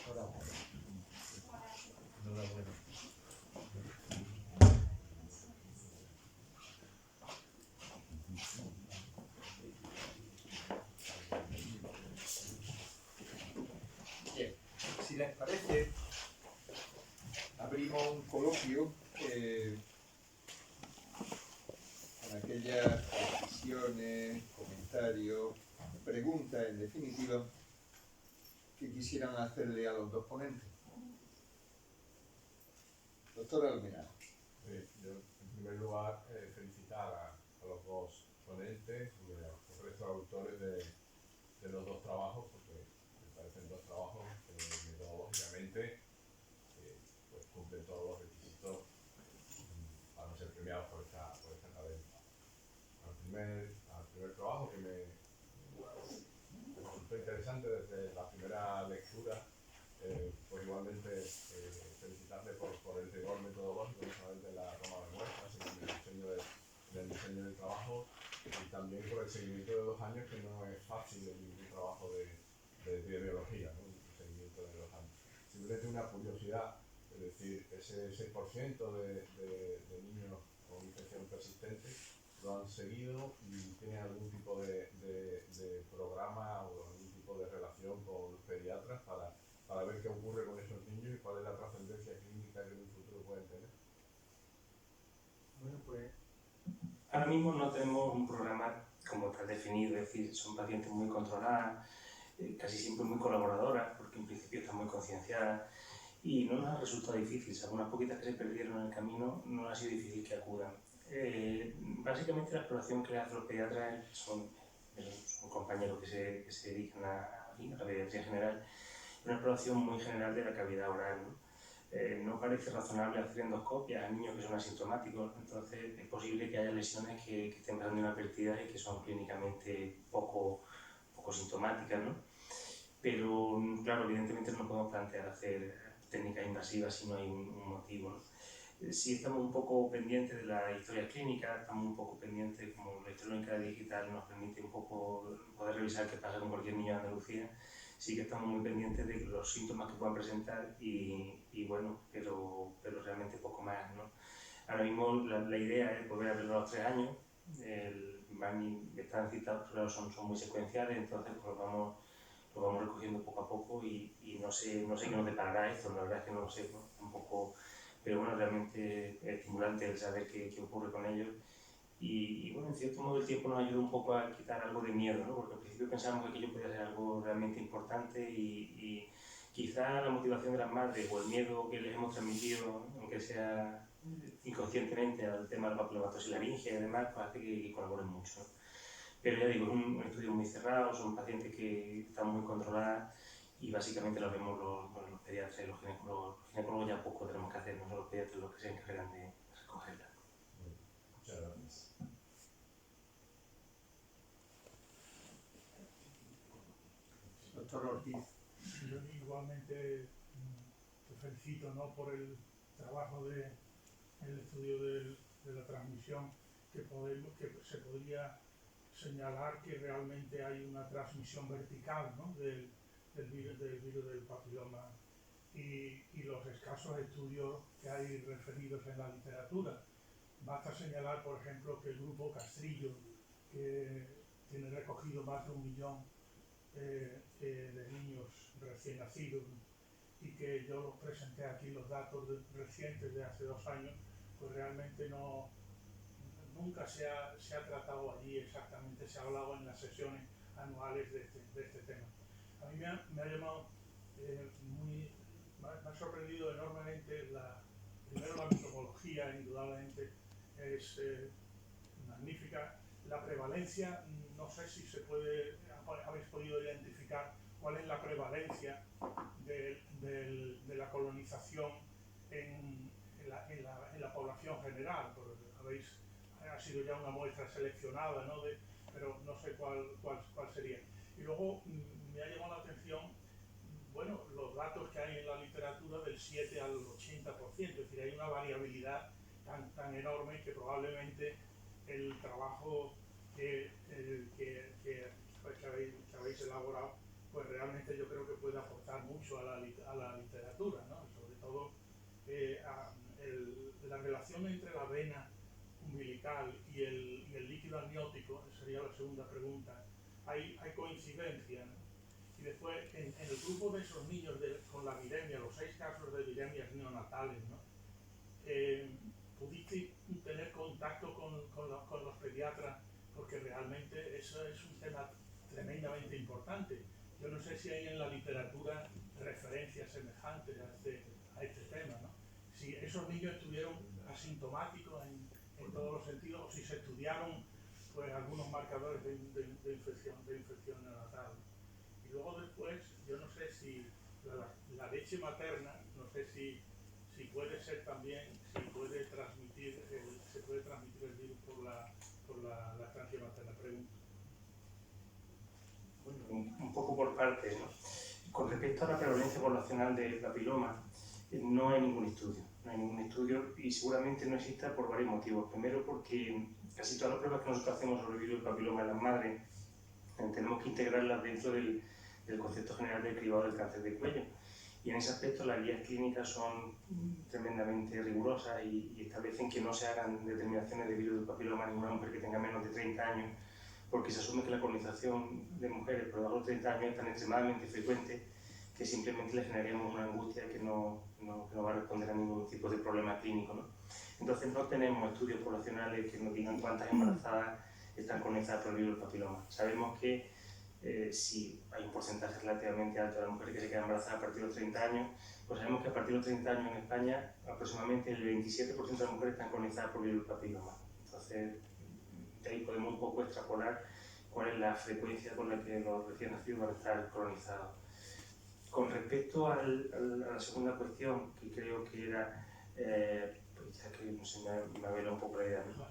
Enhorabuena. Enhorabuena. Bien, si les parece, abrimos un coloquio con aquellas precisiones, comentarios, preguntas en definitiva que quisieran hacerle a los dos ponentes. Doctor Almenara. Yo, en primer lugar, felicitar a los dos ponentes y a los restos autores de los dos trabajos, porque me parecen dos trabajos que metodológicamente pues cumplen todos los requisitos para ser premiados por esta academia. Al primer trabajo, que me resultó interesante desde la primera lectura, pues igualmente felicitarle por el rigor metodológico, no solamente en la toma de muestras, sino en el diseño del trabajo, y también por el seguimiento de 2 años, que no es fácil en ningún trabajo de epidemiología, ¿no? El seguimiento de 2 años. Simplemente una curiosidad, es decir, ese 6% de niños con infección persistente lo han seguido y tienen algún tipo de programa o algún tipo de relación con los pediatras para ver qué ocurre con esos niños y cuál es la trascendencia clínica que en un futuro pueden tener. Bueno, pues ahora mismo no tenemos un programa como tal definido, es decir, son pacientes muy controladas, casi siempre muy colaboradoras, porque en principio están muy concienciadas, y no nos ha resultado difícil, salvo unas poquitas que se perdieron en el camino, no ha sido difícil que acudan. Básicamente la exploración que hacen los pediatras son compañeros que se dedican a la pediatría general, una exploración muy general de la cavidad oral, ¿no? No parece razonable hacer endoscopias a niños que son asintomáticos, entonces es posible que haya lesiones que estén pasando inadvertidas y que son clínicamente poco sintomáticas, ¿no? Pero, claro, evidentemente no podemos plantear hacer técnicas invasivas si no hay un motivo, ¿no? Sí estamos un poco pendientes de la historia clínica, estamos un poco pendientes, como la historia digital nos permite un poco poder revisar qué pasa con cualquier niño de Andalucía, sí que estamos muy pendientes de los síntomas que puedan presentar y bueno, pero realmente poco más, ¿no? Ahora mismo la idea es volver a verlo a los 3 años, están citados, pero son muy secuenciales, entonces pues lo vamos recogiendo poco a poco y no sé qué nos deparará esto, la verdad es que no lo sé, ¿no? Tampoco, pero bueno, realmente es estimulante el saber qué ocurre con ellos. Y bueno, en cierto modo el tiempo nos ayuda un poco a quitar algo de miedo, ¿no? Porque al principio pensábamos que aquello podía ser algo realmente importante y quizá la motivación de las madres o el miedo que les hemos transmitido, aunque sea inconscientemente, al tema de la papilomatosis laringe y demás, pues hace que colaboren mucho, ¿no? Pero ya digo, es un estudio muy cerrado, son pacientes que están muy controladas y básicamente lo vemos los pediatras y los ginecólogos. Los ginecólogos ya poco tenemos que hacer, no son los pediatras los que se encargan de recogerla. Muchas gracias. Doctor Ortiz. Yo igualmente te felicito, ¿no?, por el trabajo del estudio de la transmisión, que se podría señalar que realmente hay una transmisión vertical, ¿no?, del virus del papiloma y los escasos estudios que hay referidos en la literatura. Basta señalar, por ejemplo, que el grupo Castrillo, que tiene recogido más de 1 millón de niños recién nacidos, y que yo los presenté aquí los datos recientes de hace 2 años, pues realmente nunca se ha tratado allí exactamente, se ha hablado en las sesiones anuales de este tema. A mí me ha llamado me ha sorprendido enormemente primero la metodología, indudablemente es magnífica. La prevalencia, no sé si habéis podido identificar cuál es la prevalencia de la colonización en la población general, porque ha sido ya una muestra seleccionada, ¿no?, pero no sé cuál sería. Y luego me ha llamado la atención, bueno, los datos que hay en la literatura del 7 al 80%, es decir, hay una variabilidad tan enorme que probablemente el trabajo que habéis elaborado, pues realmente yo creo que puede aportar mucho a la literatura, ¿no? Sobre todo la relación entre la vena umbilical y el líquido amniótico, sería la segunda pregunta. Hay coincidencia, ¿no? Y después, en el grupo de esos niños con la viremia, los 6 casos de viremias neonatales, ¿no?, ¿pudiste tener contacto con los pediatras? Porque realmente eso es un tema tremendamente importante. Yo no sé si hay en la literatura referencias semejantes a este tema, ¿no? Si esos niños estuvieron asintomáticos en todos los sentidos, o si se estudiaron, pues, algunos marcadores de infección neonatal. Y luego después, yo no sé si la leche materna, no sé si puede ser también, se puede transmitir el virus por la lactancia materna. Pregunto. Bueno, un poco por partes, ¿no? Con respecto a la prevalencia poblacional del papiloma, no hay ningún estudio y seguramente no exista por varios motivos. Primero, porque casi todas las pruebas que nosotros hacemos sobre el virus del papiloma en las madres tenemos que integrarlas dentro del concepto general del cribado del cáncer de cuello. Y en ese aspecto las guías clínicas son tremendamente rigurosas y establecen que no se hagan determinaciones de virus del papiloma a ninguna mujer que tenga menos de 30 años, porque se asume que la colonización de mujeres por debajo de 30 años es tan extremadamente frecuente que simplemente le generaríamos una angustia que no va a responder a ningún tipo de problema clínico, ¿no? Entonces no tenemos estudios poblacionales que nos digan cuántas embarazadas están colonizadas por el virus del papiloma. Sabemos que si hay un porcentaje relativamente alto de las mujeres que se quedan embarazadas a partir de los 30 años, pues sabemos que a partir de los 30 años en España aproximadamente el 27% de las mujeres están colonizadas por el virus del papiloma. Entonces, de ahí podemos un poco extrapolar cuál es la frecuencia con la que los recién nacidos van a estar colonizados. Con respecto a la segunda cuestión, que creo que era, pues ya que no sé, me avela un poco la idea, ¿no?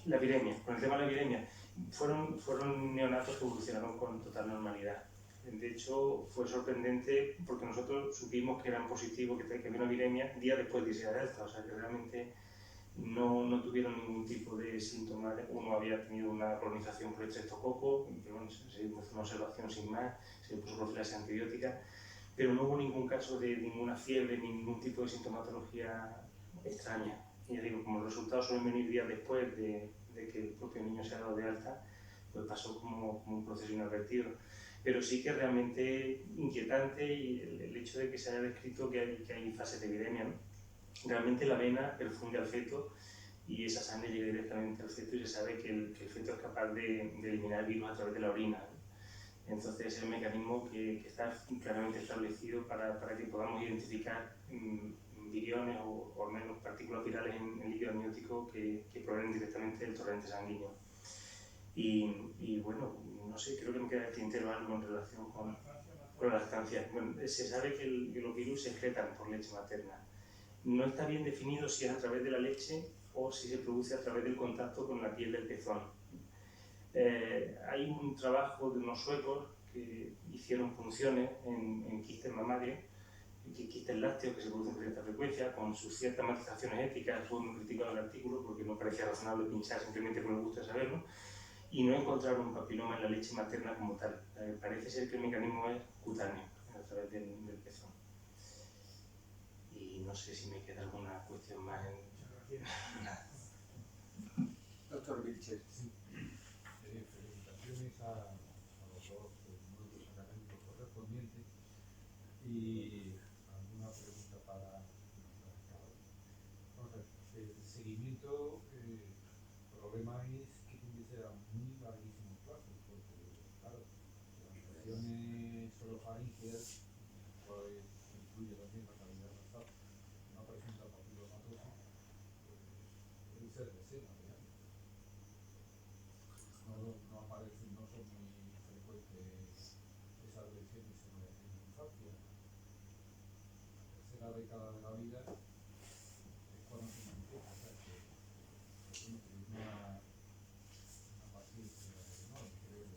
La viremia. Con el tema de la viremia, fueron neonatos que evolucionaron con total normalidad. De hecho, fue sorprendente porque nosotros supimos que eran positivos, que había una viremia día después de irse a Delta, o sea que realmente no tuvieron ningún tipo de síntomas. Uno había tenido una colonización por estreptococo, pero bueno, se hizo una observación sin más, se le puso profilaxis antibiótica, pero no hubo ningún caso de ninguna fiebre ni ningún tipo de sintomatología extraña. Y ya digo, como los resultados suelen venir días después de que el propio niño se ha dado de alta, pues pasó como un proceso inadvertido. Pero sí que es realmente inquietante y el hecho de que se haya descrito que hay fases de viremia, ¿no? Realmente la vena perfunde al feto y esa sangre llega directamente al feto y se sabe que el feto es capaz de eliminar el virus a través de la orina, ¿no? Entonces es el mecanismo que está claramente establecido para que podamos identificar viriones o al menos partículas virales en líquido amniótico que provienen directamente del torrente sanguíneo. Y bueno, no sé, creo que me queda el tintero algo en relación con... Con la lactancia. Bueno, se sabe que los virus se excretan por leche materna. No está bien definido si es a través de la leche o si se produce a través del contacto con la piel del pezón. Hay un trabajo de unos suecos que hicieron punciones en quistes mamarios, quistes lácteos que se producen con cierta frecuencia, con sus ciertas matizaciones éticas. Fue muy criticado el artículo porque no parecía razonable pinchar simplemente por el gusto de saberlo, y no encontraron papiloma en la leche materna como tal. Parece ser que el mecanismo es cutáneo, a través del pezón. Y no sé si me queda alguna cuestión más en... Doctor Vilches. Felicitaciones a los dos nuevos académicos correspondientes y alguna pregunta para cada uno. Vamos a ver, el seguimiento, el problema es que tiene que ser a muy larguísimos plazos, porque, claro, las infecciones orofaringeas, pues influye también la calidad nasal, no presenta papilomatosis, pues debe ser de seno, digamos. No aparecen, no son muy frecuentes esas lesiones en la infancia. La tercera década de la vida es cuando se manifiesta, o sea que es una paciencia enorme, creo que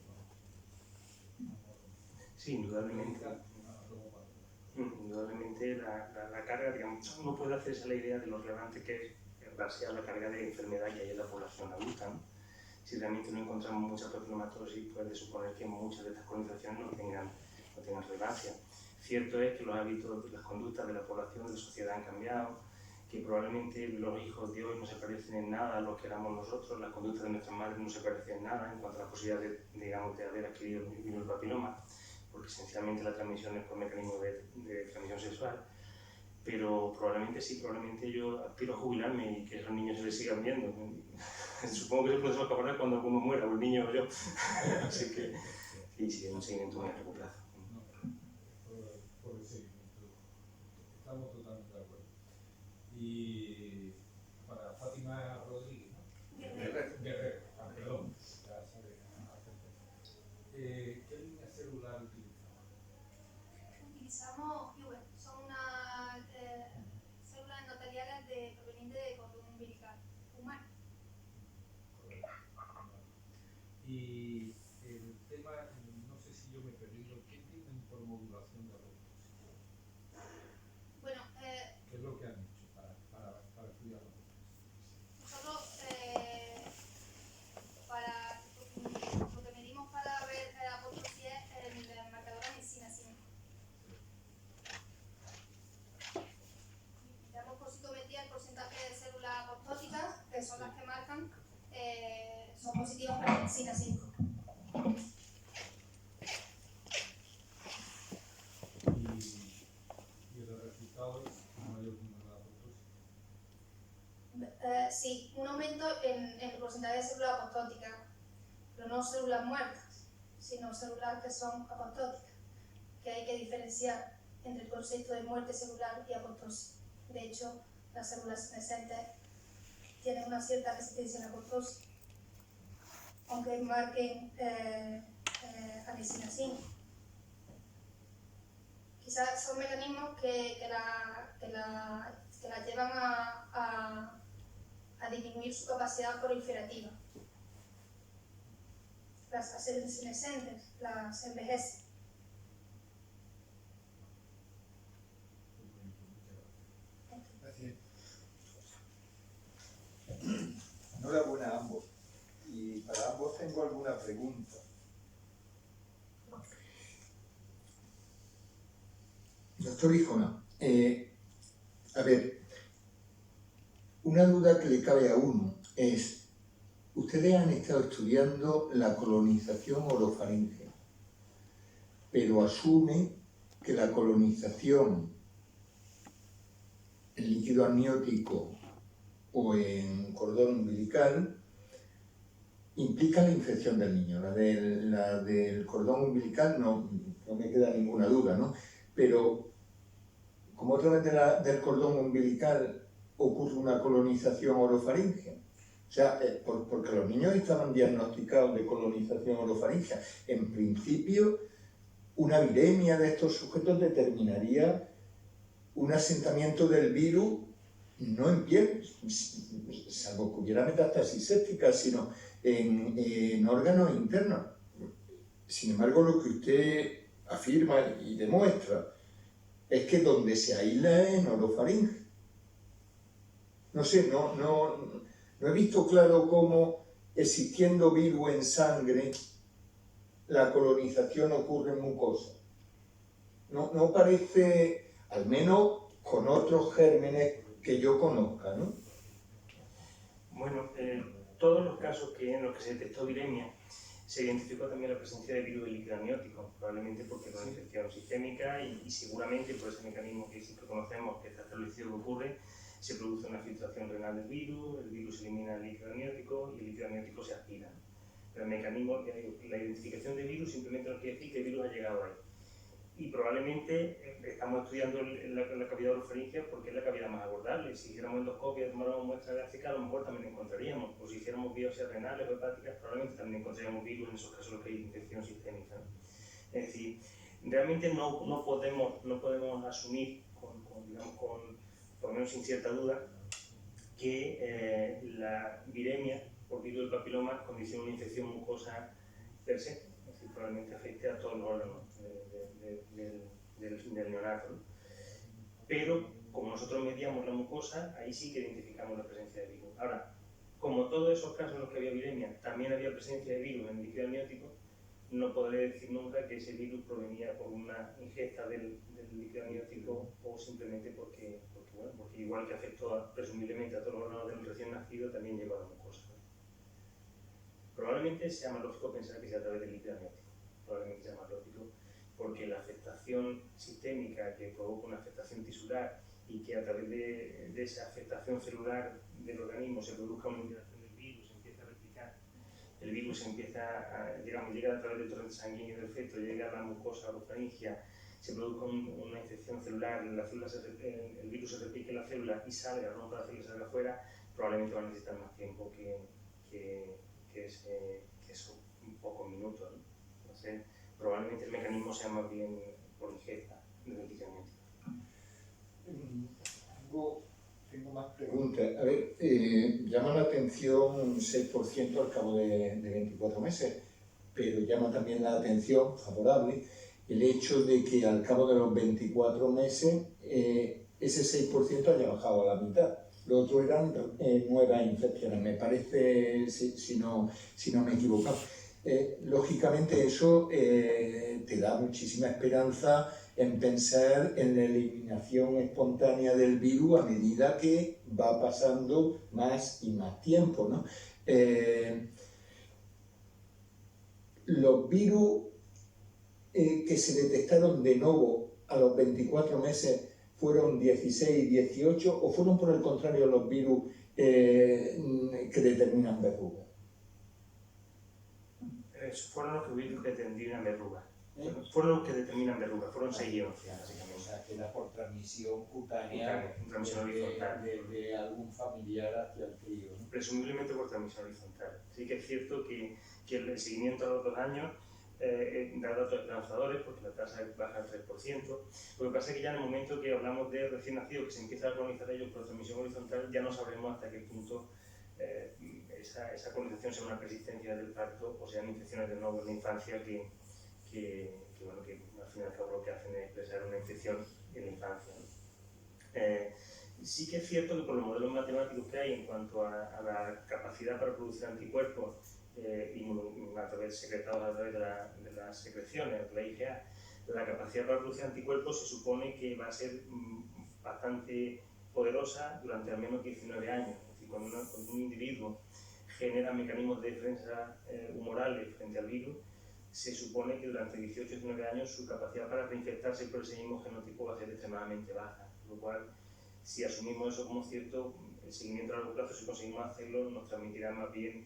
Sí, indudablemente. Indudablemente la carga, digamos, uno puede hacerse la idea de lo relevante que es en base a la carga de enfermedad que hay en la población adulta, ¿no? Si realmente no encontramos mucha papilomatosis, puede suponer que muchas de estas colonizaciones no tengan relevancia. Cierto es que los hábitos, las conductas de la población, de la sociedad han cambiado, que probablemente los hijos de hoy no se parecen en nada a los que éramos nosotros, las conductas de nuestras madres no se parecen en nada en cuanto a la posibilidad de haber adquirido el papiloma, porque esencialmente la transmisión es por mecanismo de transmisión sexual. Pero probablemente yo aspiro a jubilarme y que esos niños se les sigan viendo. Supongo que se puede acabar cuando alguno muera, o el niño o yo. Así que sí, es un seguimiento muy a largo plazo. por el seguimiento, estamos totalmente de acuerdo. Y para Fátima Rodríguez, ¿no? Guerrero, perdón. ¿Qué línea celular utilizamos? Utilizamos IUE, son unas células endoteliales provenientes de cordón umbilical humano. Correcto. Y el tema, no sé si yo me he perdido, ¿qué tienen por modulación de apoptosis? Bueno, ¿Qué es lo que han hecho para estudiar la apoptosis? nosotros lo que medimos para ver la apoptosis es el marcador anexina 5. Damos por citometría el porcentaje de células apoptóticas, que son las que marcan, son positivas para anexina 5. ¿Y el resultado es un mayor número de apoptosis? Sí, un aumento en el porcentaje de células apoptóticas, pero no células muertas, sino células que son apoptóticas, que hay que diferenciar entre el concepto de muerte celular y apoptosis. De hecho, las células senescentes tienen una cierta resistencia a la apoptosis, aunque marquen anexina 5. Quizás son mecanismos que la llevan a disminuir su capacidad proliferativa. Las senescentes las envejecen. Gracias. Enhorabuena a ambos. Y para ambos tengo alguna pregunta. Doctor Hijona, a ver, una duda que le cabe a uno es, ustedes han estado estudiando la colonización orofaríngea, pero asume que la colonización en líquido amniótico o en cordón umbilical implica la infección del niño. La del cordón umbilical no me queda ninguna duda, ¿no? Pero como otra vez del cordón umbilical ocurre una colonización orofaríngea. O sea, porque los niños estaban diagnosticados de colonización orofaríngea. En principio, una viremia de estos sujetos determinaría un asentamiento del virus no en piel, salvo que hubiera metástasis séptica, sino en órganos internos. Sin embargo, lo que usted afirma y demuestra es que donde se aísla es en orofaringe. No sé, no he visto claro cómo, existiendo virus en sangre, la colonización ocurre en mucosa. No parece, al menos con otros gérmenes que yo conozca, ¿no? Bueno, todos los casos en los que se detectó viremia, se identificó también la presencia de virus del líquido amniótico, probablemente porque es una infección sistémica y seguramente por ese mecanismo que sí que conocemos, que está establecido que ocurre, se produce una filtración renal del virus, el virus elimina el líquido amniótico y el líquido amniótico se aspira. Pero el mecanismo, la identificación de virus simplemente nos quiere decir que el virus ha llegado ahí. Y probablemente estamos estudiando la cavidad orofaringea porque es la cavidad más abordable. Si hiciéramos endoscopia y tomáramos muestras gástricas, a lo mejor también encontraríamos. O si hiciéramos biopsias renales o hepáticas, probablemente también encontraríamos virus en esos casos en los que hay infección sistémica, ¿no? Es decir, realmente no podemos asumir, por lo menos sin cierta duda, que la viremia por virus del papiloma condiciona una infección mucosa per se. Es decir, probablemente afecte a todos los órganos del neonato, ¿no? Pero como nosotros mediamos la mucosa, ahí sí que identificamos la presencia de virus. Ahora, como todos esos casos en los que había viremia, también había presencia de virus en el líquido amniótico, no podré decir nunca que ese virus provenía por una ingesta del líquido amniótico o simplemente porque igual que afectó presumiblemente a todos los órganos del recién nacido, también llegó a la mucosa, ¿no? Probablemente sea más lógico pensar que sea a través del líquido amniótico. Probablemente sea más lógico porque la afectación sistémica que provoca una afectación tisular y que a través de esa afectación celular del organismo se produzca una interacción del virus, se empieza a replicar, el virus llega a través del torrente sanguíneo del feto, llega a la mucosa orofaringea, se produzca una infección celular, el virus se replique en la célula y salga, rompa la célula y salga afuera, probablemente va a necesitar más tiempo que esos pocos minutos, ¿no? Entonces, probablemente el mecanismo sea más bien por ingesta del líquido amniótico. Tengo más preguntas. A ver, llama la atención un 6% al cabo de 24 meses, pero llama también la atención, favorable, el hecho de que al cabo de los 24 meses ese 6% haya bajado a la mitad. Lo otro eran nuevas infecciones, me parece, si no me equivoco. Lógicamente eso te da muchísima esperanza en pensar en la eliminación espontánea del virus a medida que va pasando más y más tiempo, ¿no? Los virus que se detectaron de nuevo a los 24 meses fueron 16, 18 o fueron por el contrario los virus que determinan verrugas. Fueron los que determinan verrugas. Fueron los que determinan verrugas, fueron 6 y 11, básicamente. O sea, que era por transmisión cutánea transmisión horizontal. De algún familiar hacia el crío, ¿no? Presumiblemente por transmisión horizontal. Sí que es cierto que el seguimiento a los 2 años da datos esperanzadores porque la tasa baja al 3%. Lo que pasa es que ya en el momento que hablamos de recién nacidos que se empieza a colonizar ellos por transmisión horizontal, ya no sabremos hasta qué punto esa colonización sea una persistencia del parto o sean infecciones de nuevo en la infancia que al fin y al cabo lo que hacen es expresar una infección en la infancia, ¿no? Sí que es cierto que por los modelos matemáticos que hay en cuanto a la capacidad para producir anticuerpos secretados a través de las secreciones, de la IgA, la capacidad para producir anticuerpos se supone que va a ser bastante poderosa durante al menos 19 años. Es decir, cuando un individuo genera mecanismos de defensa humorales frente al virus, se supone que durante 18 o 19 años su capacidad para reinfectarse por ese mismo genotipo va a ser extremadamente baja. Por lo cual, si asumimos eso como cierto, el seguimiento a largo plazo, si conseguimos hacerlo, nos transmitirá más bien,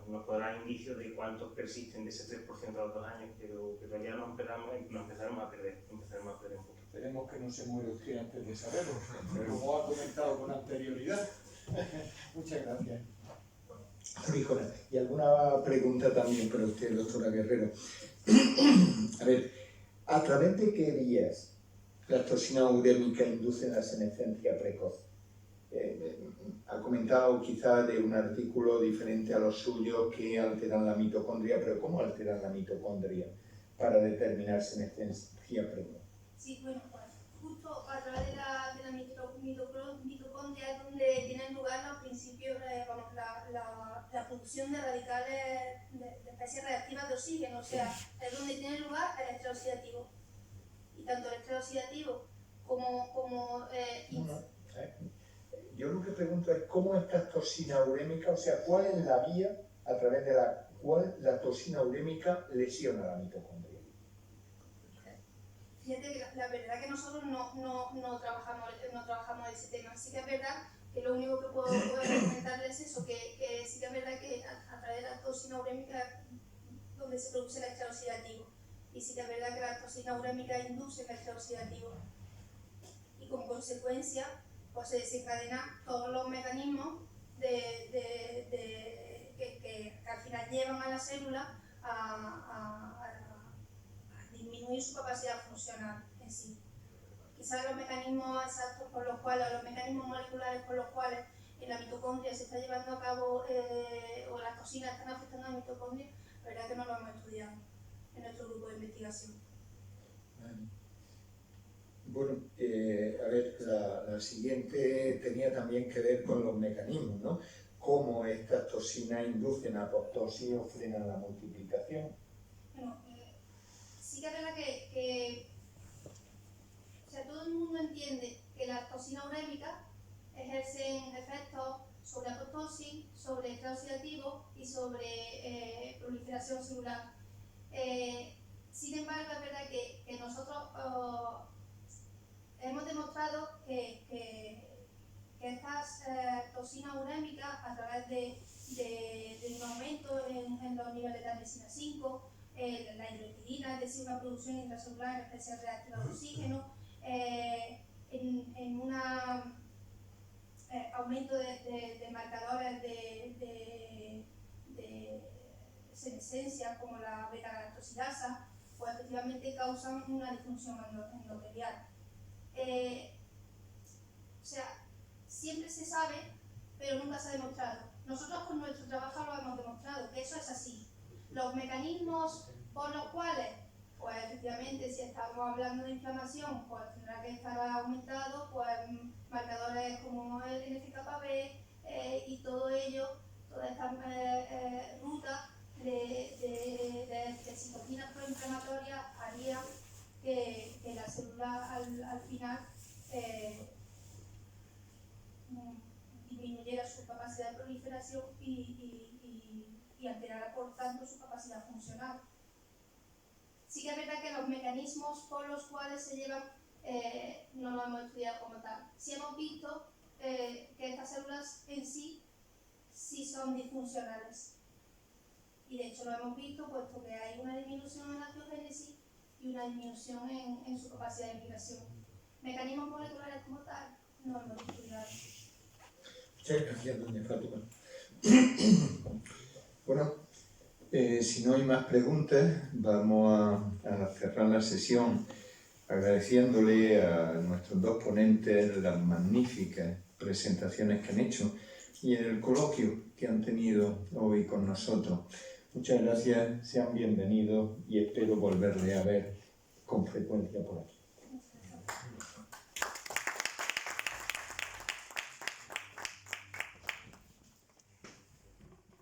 nos podrá indicios de cuántos persisten de ese 3% a los 2 años, pero ya nos empezaremos a perder un poco. Esperemos que no se muera usted antes de saberlo, como ha comentado con anterioridad. Muchas gracias. Frijona. Y alguna pregunta también para usted, doctora Guerrero. A ver, ¿a través de qué vías las toxinas urémicas inducen la senescencia precoz? Ha comentado quizá de un artículo diferente a los suyos que alteran la mitocondria, pero ¿cómo alteran la mitocondria para determinar senescencia precoz? Sí, bueno, pues justo a través de la mitocondria es donde tienen lugar los principios, la producción de radicales de especies reactivas de oxígeno, o sea, es donde tiene lugar el estrés oxidativo. Y tanto el estrés oxidativo como Yo lo que pregunto es cómo estas toxinas urémicas, o sea, ¿cuál es la vía a través de la cual la toxina urémica lesiona la mitocondria? Fíjate que la verdad que nosotros no trabajamos ese tema. Sí que es verdad que lo único que puedo comentarles es eso, que sí que es verdad que a través de la toxina urémica donde se produce el estrés oxidativo. Y sí que es verdad que la toxina urémica induce el estrés oxidativo. Y como consecuencia, pues se desencadenan todos los mecanismos que al final llevan a la célula a disminuir su capacidad funcional en sí. Quizás los mecanismos exactos por los cuales, los mecanismos moleculares por los cuales en la mitocondria se está llevando a cabo o las toxinas están afectando a la mitocondria, la verdad que no lo hemos estudiado en nuestro grupo de investigación. Bueno, a ver, la siguiente tenía también que ver con los mecanismos, ¿no? Cómo estas toxinas inducen apoptosis o frenan la multiplicación. Bueno, sí que es verdad que o sea, todo el mundo entiende que las toxinas urémicas ejercen efectos sobre apoptosis, sobre estrés oxidativo y sobre proliferación celular. Sin embargo, es verdad que nosotros hemos demostrado que estas toxinas urémicas, a través de un aumento en los niveles de adresina 5, la hidroxilina, es decir, una producción intracelular en especies reactivas de oxígeno, en un aumento de marcadores de senescencia como la beta-galactosidasa, pues efectivamente causan una disfunción endotelial. O sea, siempre se sabe, pero nunca se ha demostrado. Nosotros con nuestro trabajo lo hemos demostrado, que eso es así. Los mecanismos por los cuales, pues efectivamente, si estamos hablando de inflamación, pues tendrá que estar aumentado, pues marcadores como el NF-κB y todo ello, toda esta ruta de citocinas proinflamatorias haría que la célula al final disminuyera su capacidad de proliferación y alterara por tanto su capacidad funcional. Sí que es verdad que los mecanismos por los cuales se llevan no lo hemos estudiado como tal. Sí hemos visto que estas células en sí son disfuncionales. Y de hecho lo hemos visto puesto que hay una disminución en la angiogénesis y una disminución en su capacidad de migración. Mecanismos moleculares como tal no lo hemos estudiado. Muchas gracias, doña Fátima. Bueno, si no hay más preguntas, vamos a cerrar la sesión agradeciéndole a nuestros dos ponentes las magníficas presentaciones que han hecho y en el coloquio que han tenido hoy con nosotros. Muchas gracias, sean bienvenidos y espero volverles a ver con frecuencia por aquí.